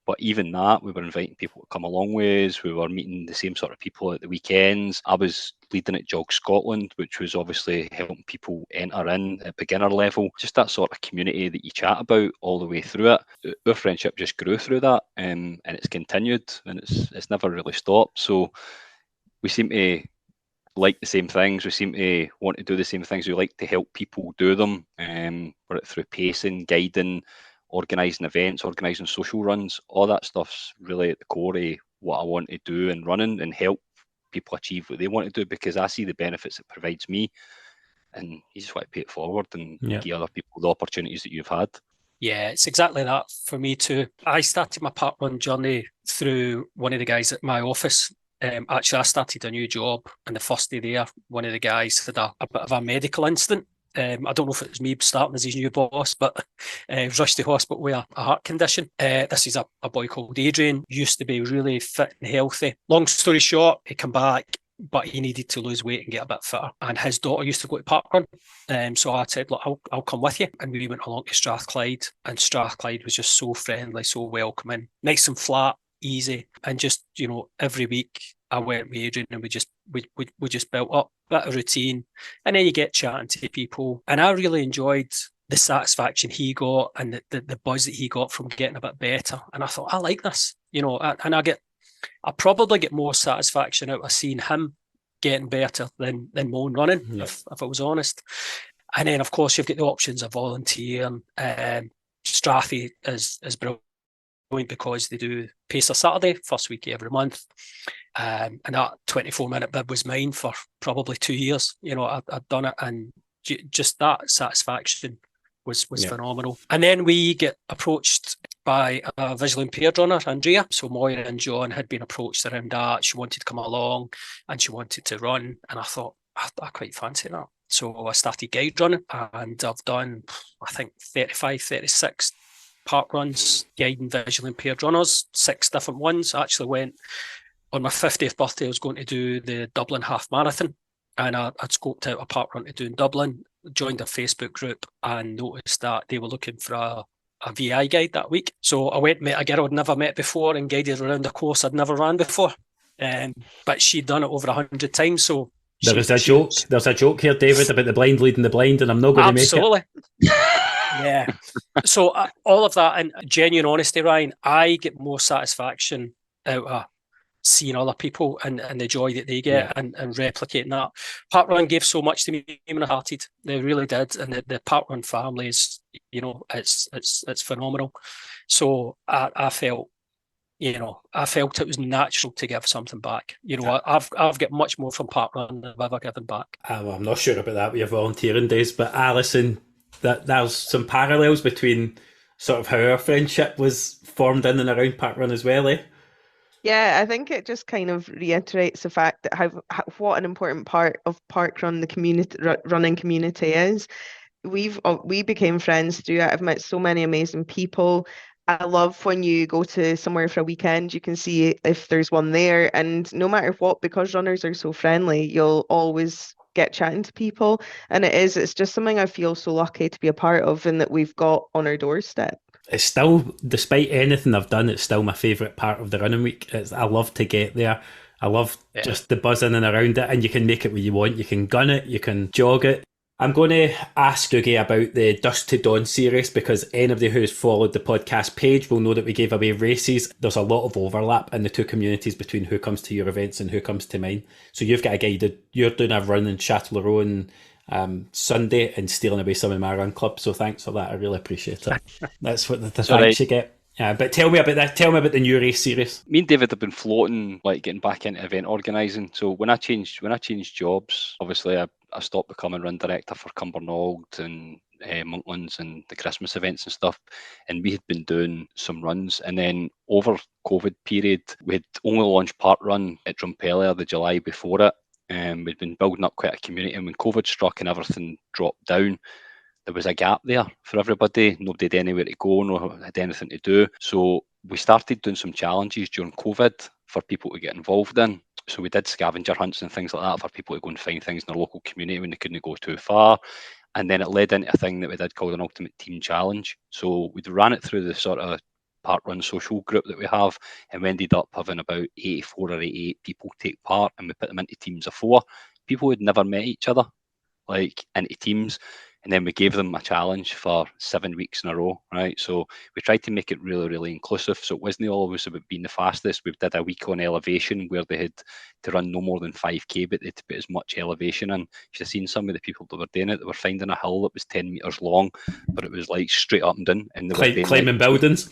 But even that, we were inviting people to come along with us. We were meeting the same sort of people at the weekends. I was leading at Jog Scotland, which was obviously helping people enter in at beginner level. Just that sort of community that you chat about all the way through it. Our friendship just grew through that, and it's continued, and it's never really stopped. So we seem to like the same things. We seem to want to do the same things. We like to help people do them, whether it's through pacing, guiding, organising events, organising social runs. All that stuff's really at the core of what I want to do in running and help people achieve what they want to do, because I see the benefits it provides me, and you just want to pay it forward and give other people the opportunities that you've had. Yeah, it's exactly that for me too. I started my parkrun journey through one of the guys at my office. Actually, I started a new job, and the first day there, one of the guys had a bit of a medical incident. I don't know if it was me starting as his new boss, but he was rushed to hospital with a heart condition. This is a boy called Adrian, used to be really fit and healthy. Long story short, he came back, but he needed to lose weight and get a bit fitter. And his daughter used to go to parkrun. So I said, look, I'll come with you. And we went along to Strathclyde, and Strathclyde was just so friendly, so welcoming, nice and flat, easy. And just, every week I went with Adrian, and we just built up a bit of routine. And then you get chatting to people. And I really enjoyed the satisfaction he got and the buzz that he got from getting a bit better. And I thought, I like this, I probably get more satisfaction out of seeing him getting better than my own running, if I was honest. And then, of course, you've got the options of volunteering. Strathy is brilliant because they do Pacer Saturday, first week every month. And that 24-minute bib was mine for probably 2 years. I'd done it, and just that satisfaction was phenomenal. And then we get approached by a visually impaired runner, Andrea. So Moira and John had been approached around that. She wanted to come along and she wanted to run. And I thought, I quite fancy that. So I started guide running, and I've done, I think, 35, 36 park runs, guiding visually impaired runners, 6 different ones. I actually went on my 50th birthday, I was going to do the Dublin half marathon, and I'd scoped out a park run to do in Dublin, joined a Facebook group and noticed that they were looking for a VI guide that week. So I went and met a girl I'd never met before and guided around a course I'd never ran before. But she'd done it over 100 times. So there's a joke here, David, about the blind leading the blind, and I'm not going to make it. Absolutely. Yeah. So all of that, and genuine honesty, Ryan, I get more satisfaction out of seeing other people and the joy that they get and replicating that. Parkrun gave so much to me when I started. They really did. And the Parkrun family is, it's phenomenal. So I felt it was natural to give something back. I've got much more from Parkrun than I've ever given back. Well, I'm not sure about that with your volunteering days, but Alison, there's some parallels between sort of how our friendship was formed in and around Parkrun as well, eh? Yeah, I think it just kind of reiterates the fact that what an important part of parkrun, the community running community is. We became friends through it. I've met so many amazing people. I love when you go to somewhere for a weekend, you can see if there's one there, and no matter what, because runners are so friendly, you'll always get chatting to people. And it's just something I feel so lucky to be a part of, and that we've got on our doorstep. It's still, despite anything I've done, it's still my favourite part of the running week. I love to get there. I love just the buzz in and around it, and you can make it what you want. You can gun it, you can jog it. I'm going to ask Dougie about the Dusk to Dawn series, because anybody who's followed the podcast page will know that we gave away races. There's a lot of overlap in the two communities between who comes to your events and who comes to mine. So you've got a guy, you're doing a run in Châtellerault Sunday and stealing away some of my run club. So thanks for that. I really appreciate it. That's what the thanks you get. But tell me about that. Tell me about the new race series. Me and David have been floating, like getting back into event organising. So when I changed jobs, obviously I stopped becoming run director for Cumbernauld and Monklands and the Christmas events and stuff. And we had been doing some runs. And then over COVID period, we had only launched Part Run at Drumpelia the July before it. We'd been building up quite a community. And when COVID struck and everything dropped down, there was a gap there for everybody. Nobody had anywhere to go, no had anything to do. So we started doing some challenges during COVID for people to get involved in. So we did scavenger hunts and things like that for people to go and find things in their local community when they couldn't go too far. And then it led into a thing that we did called an Ultimate Team Challenge. So we ran it through the sort of Parkrun social group that we have, and we ended up having about 84 or 88 people take part, and we put them into teams of 4. People who had never met each other, like into teams. And then we gave them a challenge for 7 weeks in a row, right? So we tried to make it really, really inclusive. So it wasn't always about being the fastest. We did a week on elevation where they had to run no more than 5K, but they had to put as much elevation in. You should have seen some of the people that were doing it. They were finding a hill that was 10 metres long, but it was like straight up and down. And they were climbing buildings.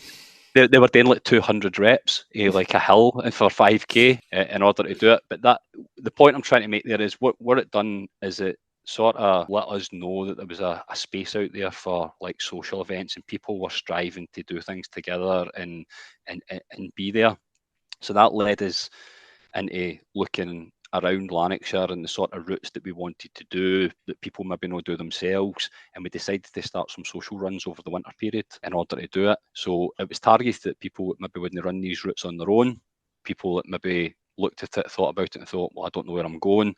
They were doing like 200 reps, like a hill for 5K in order to do it. But the point I'm trying to make there is what it done is it sort of let us know that there was a space out there for like social events, and people were striving to do things together and be there. So that led us into looking around Lanarkshire and the sort of routes that we wanted to do that people maybe not do themselves, and we decided to start some social runs over the winter period in order to do it. So it was targeted at people that maybe wouldn't run these routes on their own, people that maybe looked at it, thought about it and thought, well, I don't know where I'm going.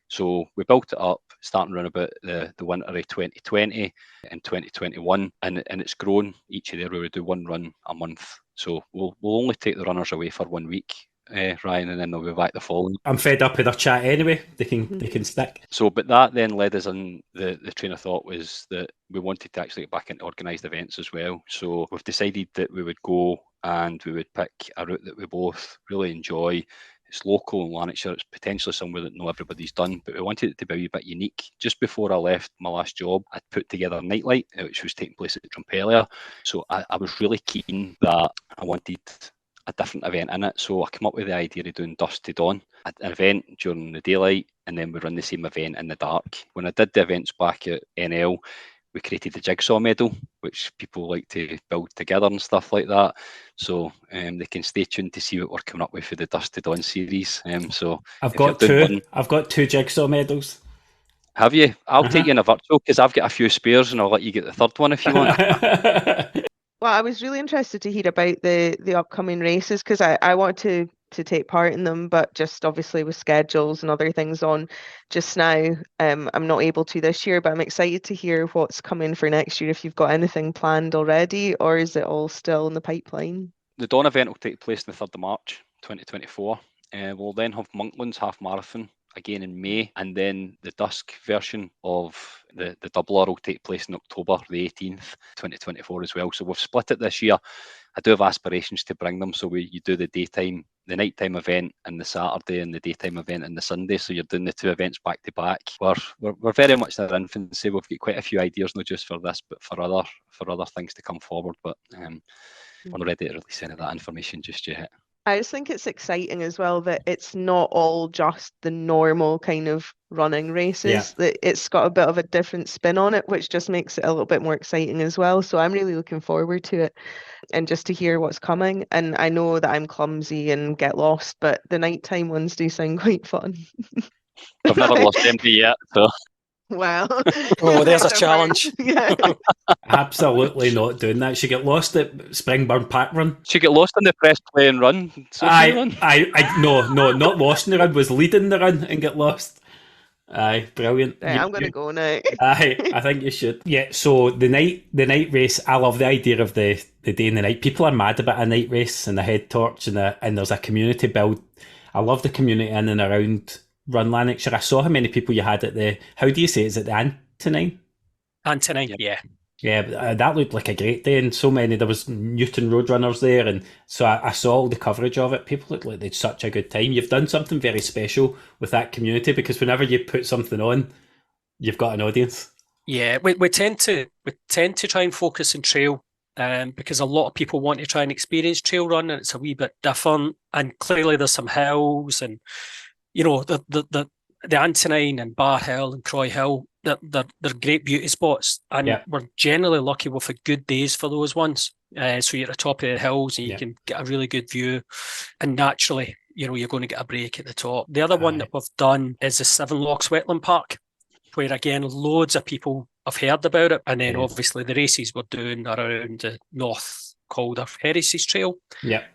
So we built it up starting around about the winter of 2020 and 2021, and it's grown each year where we do one run a month. So we'll only take the runners away for 1 week, Ryan, and then they'll be back the following. I'm fed up with their chat anyway. They can stick. So, but that then led us in the train of thought was that we wanted to actually get back into organised events as well. So we've decided that we would go and we would pick a route that we both really enjoy. It's local in Lanarkshire. It's potentially somewhere that not everybody's done, but we wanted it to be a wee bit unique. Just before I left my last job, I'd put together a Nightlight, which was taking place at Drumpelia. So I was really keen that I wanted a different event in it. So I came up with the idea of doing Dusk to Dawn, an event during the daylight, and then we run the same event in the dark. When I did the events back at NL, we created the Jigsaw Medal, which people like to build together and stuff like that. So they can stay tuned to see what we're coming up with for the Dusk to Dawn series. So I've got two Jigsaw medals. Have you? I'll take you in a virtual because I've got a few spares, and I'll let you get the third one if you want. Well, I was really interested to hear about the upcoming races because I want to take part in them, but just obviously with schedules and other things on just now, I'm not able to this year, but I'm excited to hear what's coming for next year, if you've got anything planned already, or is it all still in the pipeline? The Dawn event will take place on the 3rd of March 2024. We'll then have Monklands Half Marathon again in May, and then the Dusk version of the doubler will take place in October the 18th 2024 as well. So we've split it this year. I do have aspirations to bring them, so you do the nighttime event and the Saturday, and the daytime event and the Sunday, so you're doing the two events back to back. We're very much in our infancy. We've got quite a few ideas, not just for this but for other things to come forward, but we're not ready to release any of that information just yet. I just think it's exciting as well that it's not all just the normal kind of running races, that it's got a bit of a different spin on it, which just makes it a little bit more exciting as well. So I'm really looking forward to it and just to hear what's coming. And I know that I'm clumsy and get lost, but the nighttime ones do sound quite fun. I've never lost empty yet, so. Wow. Oh, there's a challenge. Yeah. Absolutely not doing that. She get lost at Springburn Park Run. She get lost in the press play and run. No, not lost in the run, was leading the run and get lost. Aye, brilliant. Right, I'm going to go now. Aye, I think you should. Yeah, so the night race, I love the idea of the day and the night. People are mad about a night race and the head torch and there's a community build. I love the community in and around Run Lanarkshire. I saw how many people you had at the, how do you say it? Is it the Antonine? Antonine, yeah. Yeah, that looked like a great day, and so many, there was Newton Roadrunners there, and so I saw all the coverage of it. People looked like they had such a good time. You've done something very special with that community, because whenever you put something on, you've got an audience. Yeah, we tend to try and focus on trail, because a lot of people want to try and experience trail run, and it's a wee bit different. And clearly, there's some hills, and the Antonine and Bar Hill and Croy Hill. They're great beauty spots, and we're generally lucky with a good days for those ones. So you're at the top of the hills and you can get a really good view, and naturally, you're going to get a break at the top. The other one that we've done is the Seven Locks Wetland Park, where again loads of people have heard about it, and then obviously the races we're doing around the North Calder Heresies Trail,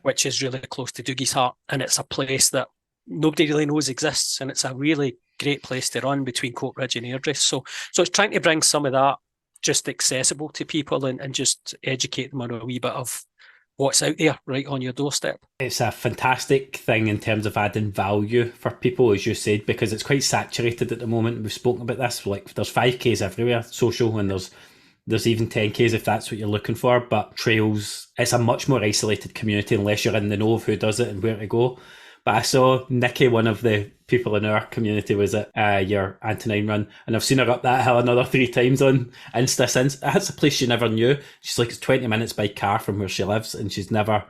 which is really close to Dougie's Heart, and it's a place that nobody really knows exists, and it's a really great place to run between Coatbridge and Airdrie. So it's trying to bring some of that just accessible to people and just educate them on a wee bit of what's out there right on your doorstep. It's a fantastic thing in terms of adding value for people, as you said, because it's quite saturated at the moment. We've spoken about this, like there's 5Ks everywhere, social, and there's even 10Ks if that's what you're looking for, but trails, it's a much more isolated community unless you're in the know of who does it and where to go. But I saw Nikki, one of the people in our community, was at your Antonine run, and I've seen her up that hill another 3 times on Insta since. That's a place she never knew. She's like, it's 20 minutes by car from where she lives, and she's never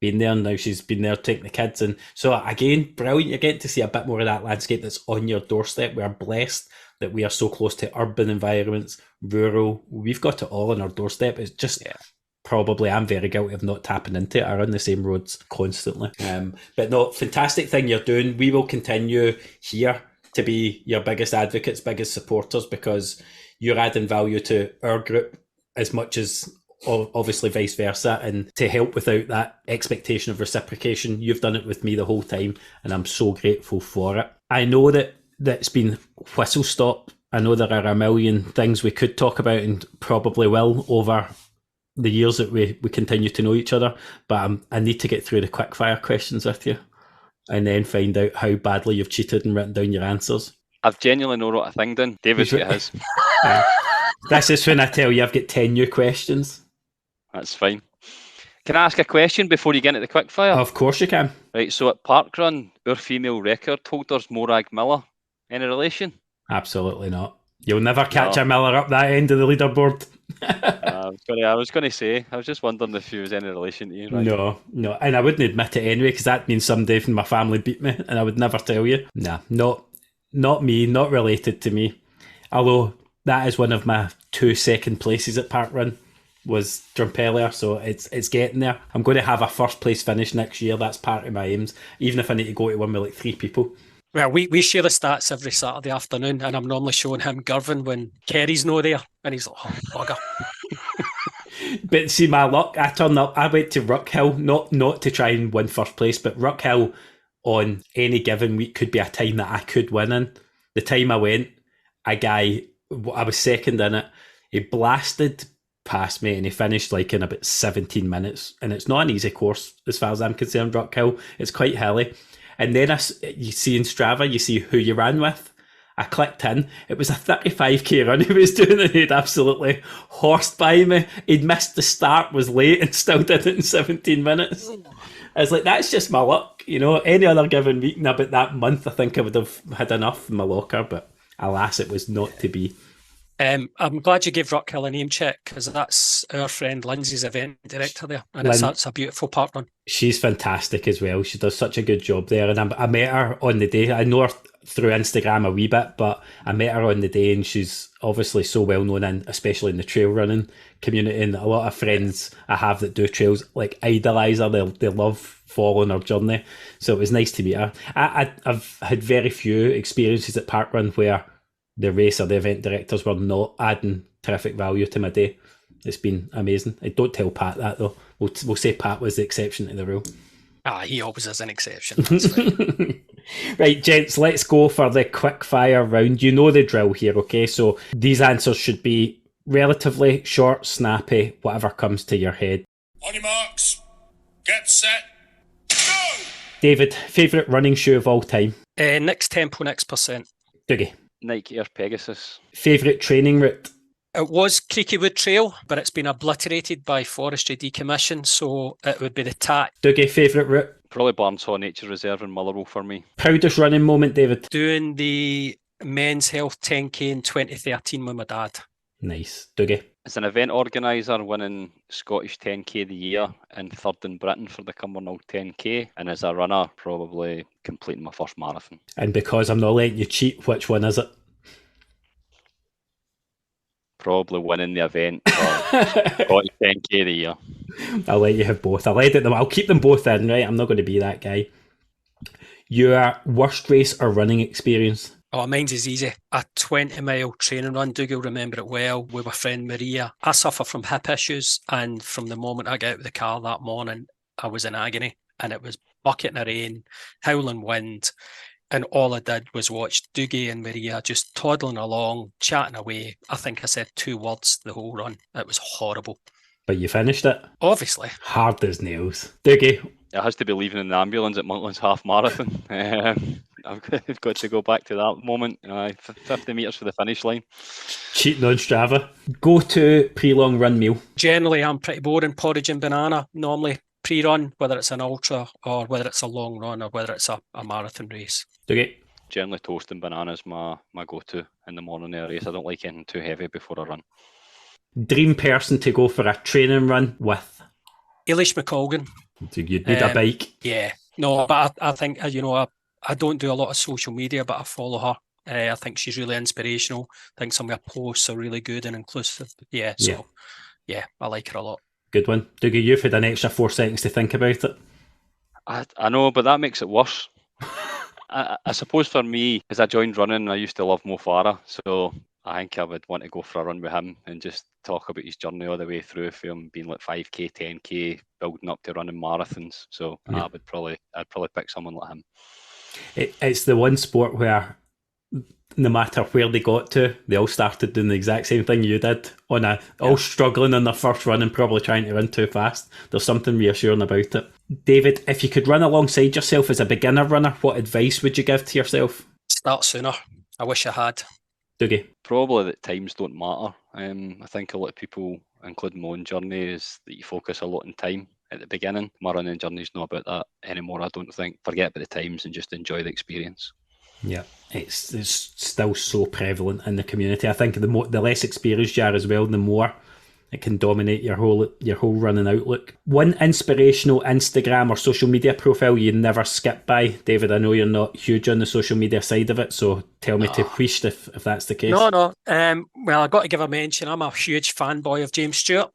been there. And now she's been there taking the kids. And so again, brilliant. You're getting to see a bit more of that landscape that's on your doorstep. We are blessed that we are so close to urban environments, rural. We've got it all on our doorstep. It's just probably I'm very guilty of not tapping into it. I run the same roads constantly. But no, fantastic thing you're doing. We will continue here to be your biggest advocates, biggest supporters, because you're adding value to our group as much as obviously vice versa, and to help without that expectation of reciprocation. You've done it with me the whole time, and I'm so grateful for it. I know that it's been whistle stop. I know there are a million things we could talk about, and probably will, over the years that we continue to know each other, but I need to get through the quickfire questions with you and then find out how badly you've cheated and written down your answers. I've genuinely not wrote a thing down. David's got his. This is when I tell you I've got 10 new questions. That's fine. Can I ask a question before you get into the quickfire? Of course you can. Right, so at Parkrun, our female record holder's Morag Miller. Any relation? Absolutely not. You'll never catch a Miller up that end of the leaderboard. I was going to say, I was just wondering if she was any relation to you. Right? No, and I wouldn't admit it anyway, because that means somebody from my family beat me, and I would never tell you. Nah, not me, not related to me. Although that is one of my 2 second places at Parkrun, was Drumpellier, so it's getting there. I'm going to have a first place finish next year. That's part of my aims, even if I need to go to one with like 3 people. Well, we share the stats every Saturday afternoon, and I'm normally showing him Girvan when Kerry's no there, and he's like, oh, bugger. But see, my luck, I turned up, I went to Rockhill, not to try and win first place, but Rockhill on any given week could be a time that I could win in. The time I went, I was second in it, he blasted past me and he finished like in about 17 minutes, and it's not an easy course as far as I'm concerned, Rockhill. It's quite hilly. And then you see in Strava, you see who you ran with. I clicked in. It was a 35k run he was doing, and he'd absolutely horsed by me. He'd missed the start, was late, and still did it in 17 minutes. I was like, that's just my luck. You know, any other given week in about that month, I think I would have had enough in my locker, but alas, it was not to be. I'm glad you gave Rockhill a name check, because that's our friend Lindsay's event director there, and it's a beautiful park run. She's fantastic as well. She does such a good job there, and I met her on the day. I know her through Instagram a wee bit, but I met her on the day, and she's obviously so well known, and especially in the trail running community, and a lot of friends I have that do trails like idolise her. They love following her journey, so it was nice to meet her. I've had very few experiences at parkrun where the race or the event directors were not adding terrific value to my day. It's been amazing. I don't tell Pat that though. We'll say Pat was the exception to the rule. He always is an exception. That's right. Right, gents, let's go for the quick fire round. You know the drill here, okay? So these answers should be relatively short, snappy, whatever comes to your head. On your marks, get set, go! David, favourite running shoe of all time? Next Tempo, next Percent. Dougie? Nike Air Pegasus. Favourite training route? It was Creaky Wood Trail, but it's been obliterated by forestry decommission, so it would be the TAC. Dougie, favourite route? Probably Barnsaw Nature Reserve in Motherwell for me. Proudest running moment, David? Doing the Men's Health 10k in 2013 with my dad. Nice. Dougie? As an event organiser, winning Scottish 10k of the year and third in Britain for the Cumbernauld 10k, and as a runner, probably completing my first marathon. And because I'm not letting you cheat, which one is it? Probably winning the event for Scottish 10k of the year. I'll let you have both. I'll keep them both in, right? I'm not going to be that guy. Your worst race or running experience? Oh, mine's is easy. A 20-mile training run. Dougie will remember it well, with my friend Maria. I suffer from hip issues, and from the moment I got out of the car that morning, I was in agony, and it was bucketing of rain, howling wind, and all I did was watch Dougie and Maria just toddling along, chatting away. I think I said 2 words the whole run. It was horrible. But you finished it? Obviously. Hard as nails. Dougie? It has to be leaving in the ambulance at Monkland's half marathon. I've got to go back to that moment. 50 metres for the finish line. Cheating on Strava. Go to pre-long run meal. Generally, I'm pretty boring. Porridge and banana. Normally pre-run, whether it's an ultra or whether it's a long run or whether it's a marathon race. Okay. Generally toast and banana is my go-to in the morning of a race. I don't like anything too heavy before I run. Dream person to go for a training run with? Eilish McColgan. So you'd need a bike? Yeah. No, but I think, I don't do a lot of social media, but I follow her. I think she's really inspirational. I think some of her posts are really good and inclusive. Yeah, I like her a lot. Good one. Dougie, you've had an extra 4 seconds to think about it. I know, but that makes it worse. I suppose for me, as I joined running, I used to love Mo Farah, so I think I would want to go for a run with him and just talk about his journey all the way through, from being like 5k, 10k, building up to running marathons. So Yeah. I'd probably pick someone like him. It's the one sport where no matter where they got to, they all started doing the exact same thing you did, all struggling on their first run and probably trying to run too fast. There's something reassuring about it. David, if you could run alongside yourself as a beginner runner, what advice would you give to yourself? Start sooner. I wish I had. Dougie? Probably that times don't matter. I think a lot of people, including my own journey, is that you focus a lot on time at the beginning. My running journey's not about that anymore, I don't think. Forget about the times and just enjoy the experience. Yeah, it's still so prevalent in the community. I think the less experienced you are as well, the more it can dominate your whole running outlook. One inspirational Instagram or social media profile you never skip by, David. I know you're not huge on the social media side of it, so tell me to wheesh if that's the case. No. Well, I got to give a mention. I'm a huge fanboy of James Stewart.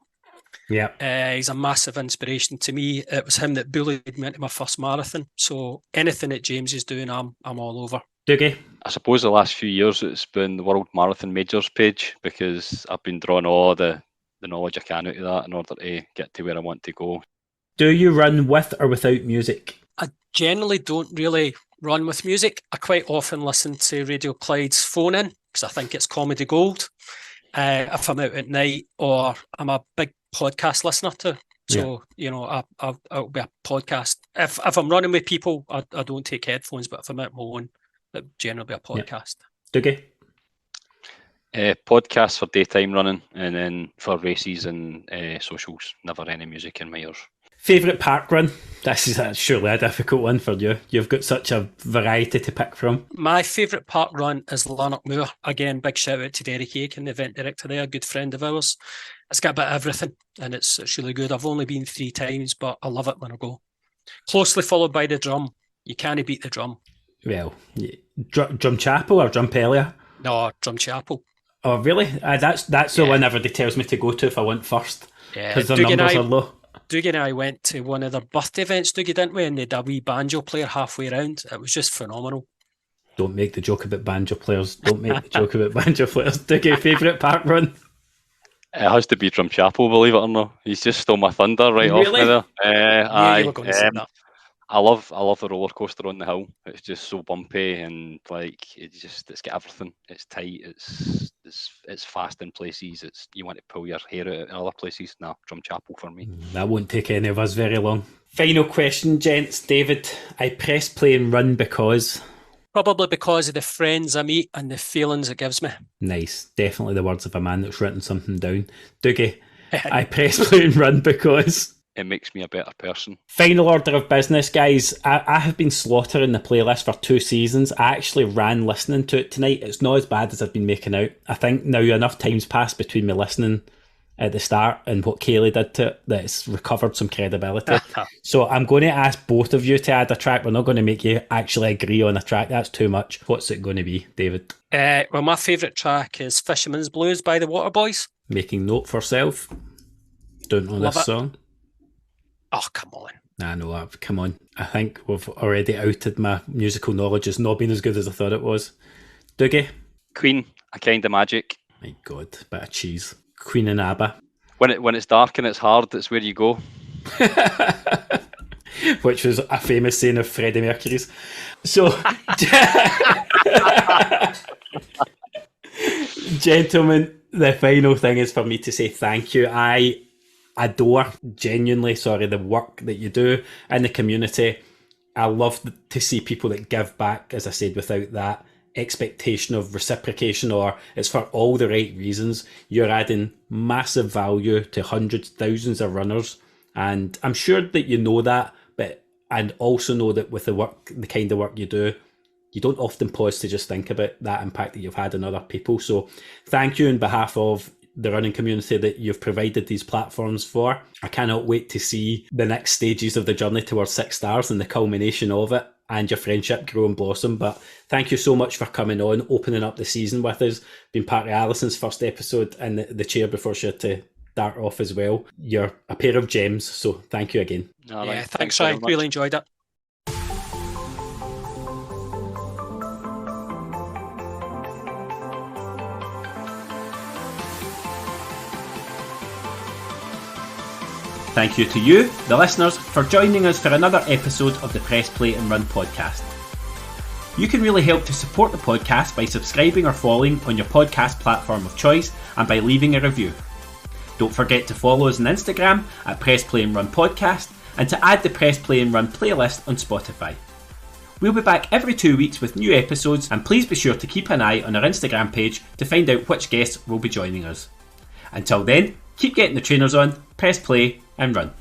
Yeah, he's a massive inspiration to me. It was him that bullied me into my first marathon. So anything that James is doing, I'm all over. Dougie? I suppose the last few years it's been the World Marathon Majors page, because I've been drawing all the knowledge I can out of that in order to get to where I want to go. Do you run with or without music? I generally don't really run with music. I quite often listen to Radio Clyde's Phone In, because I think it's comedy gold. If I'm out at night, or I'm a big podcast listener too. So, I'll be a podcast. If I'm running with people, I don't take headphones, but if I'm at my own, it'll generally be a podcast. Yeah. Dougie? Podcasts for daytime running, and then for races and socials, never any music in my ears. Favourite park run? This is surely a difficult one for you. You've got such a variety to pick from. My favourite park run is Lanark Moor. Again, big shout out to Derek Aiken, the event director there, a good friend of ours. It's got a bit of everything, and it's really good. I've only been 3 times, but I love it when I go. Closely followed by the Drum. You can't beat the Drum. Well, Drum Chapel or Drumpelia? No, Drum Chapel. Oh, really? That's the one everybody tells me to go to if I want first. Yeah, because the numbers are low. Dougie and I went to one of their birthday events, Dougie, didn't we? And they had a wee banjo player halfway around. It was just phenomenal. Don't make the joke about banjo players. Dougie, favourite park run? It has to be Drum Chapel, believe it or not. He's just stole my thunder right off me there. You were going to say that. I love the roller coaster on the hill. It's just so bumpy, and it's got everything. It's tight. It's fast in places. You want to pull your hair out in other places. Nah, Drum Chapel for me. That won't take any of us very long. Final question, gents. David, I press play and run because... Probably because of the friends I meet and the feelings it gives me. Nice. Definitely the words of a man that's written something down. Dougie, I press play and run because... It makes me a better person. Final order of business, guys. I have been slaughtering the playlist for 2 seasons. I actually ran listening to it tonight. It's not as bad as I've been making out. I think now enough time's passed between me listening at the start and what Kaylee did to it that it's recovered some credibility. So I'm going to ask both of you to add a track. We're not going to make you actually agree on a track. That's too much. What's it going to be, David? Well, my favourite track is Fisherman's Blues by the Waterboys. Making note for self. Don't know this song. Oh, come on. Nah, no, come on. I think we've already outed my musical knowledge as not being as good as I thought it was. Dougie? Queen, A Kind of Magic. My God, bit of cheese. Queen and ABBA. When it's dark and it's hard, it's where you go. Which was a famous saying of Freddie Mercury's. So, gentlemen, the final thing is for me to say thank you. I adore, genuinely, the work that you do in the community. I love to see people that give back, as I said, without that expectation of reciprocation, or it's for all the right reasons. You're adding massive value to hundreds, thousands of runners, and I'm sure that you know that, and also know that with the kind of work you do, you don't often pause to just think about that impact that you've had on other people. So thank you on behalf of the running community that you've provided these platforms for. I cannot wait to see the next stages of the journey towards 6 stars and the culmination of it, and your friendship grow and blossom. But thank you so much for coming on, opening up the season with us, being part of Alison's first episode in the chair before she had to start off as well. You're a pair of gems, so thank you again. All Yeah, right, thanks, very Ryan. much. Really enjoyed it. Thank you to you, the listeners, for joining us for another episode of the Press Play and Run podcast. You can really help to support the podcast by subscribing or following on your podcast platform of choice and by leaving a review. Don't forget to follow us on Instagram at Press Play and Run Podcast and to add the Press Play and Run playlist on Spotify. We'll be back every 2 weeks with new episodes, and please be sure to keep an eye on our Instagram page to find out which guests will be joining us. Until then, keep getting the trainers on, press play and run.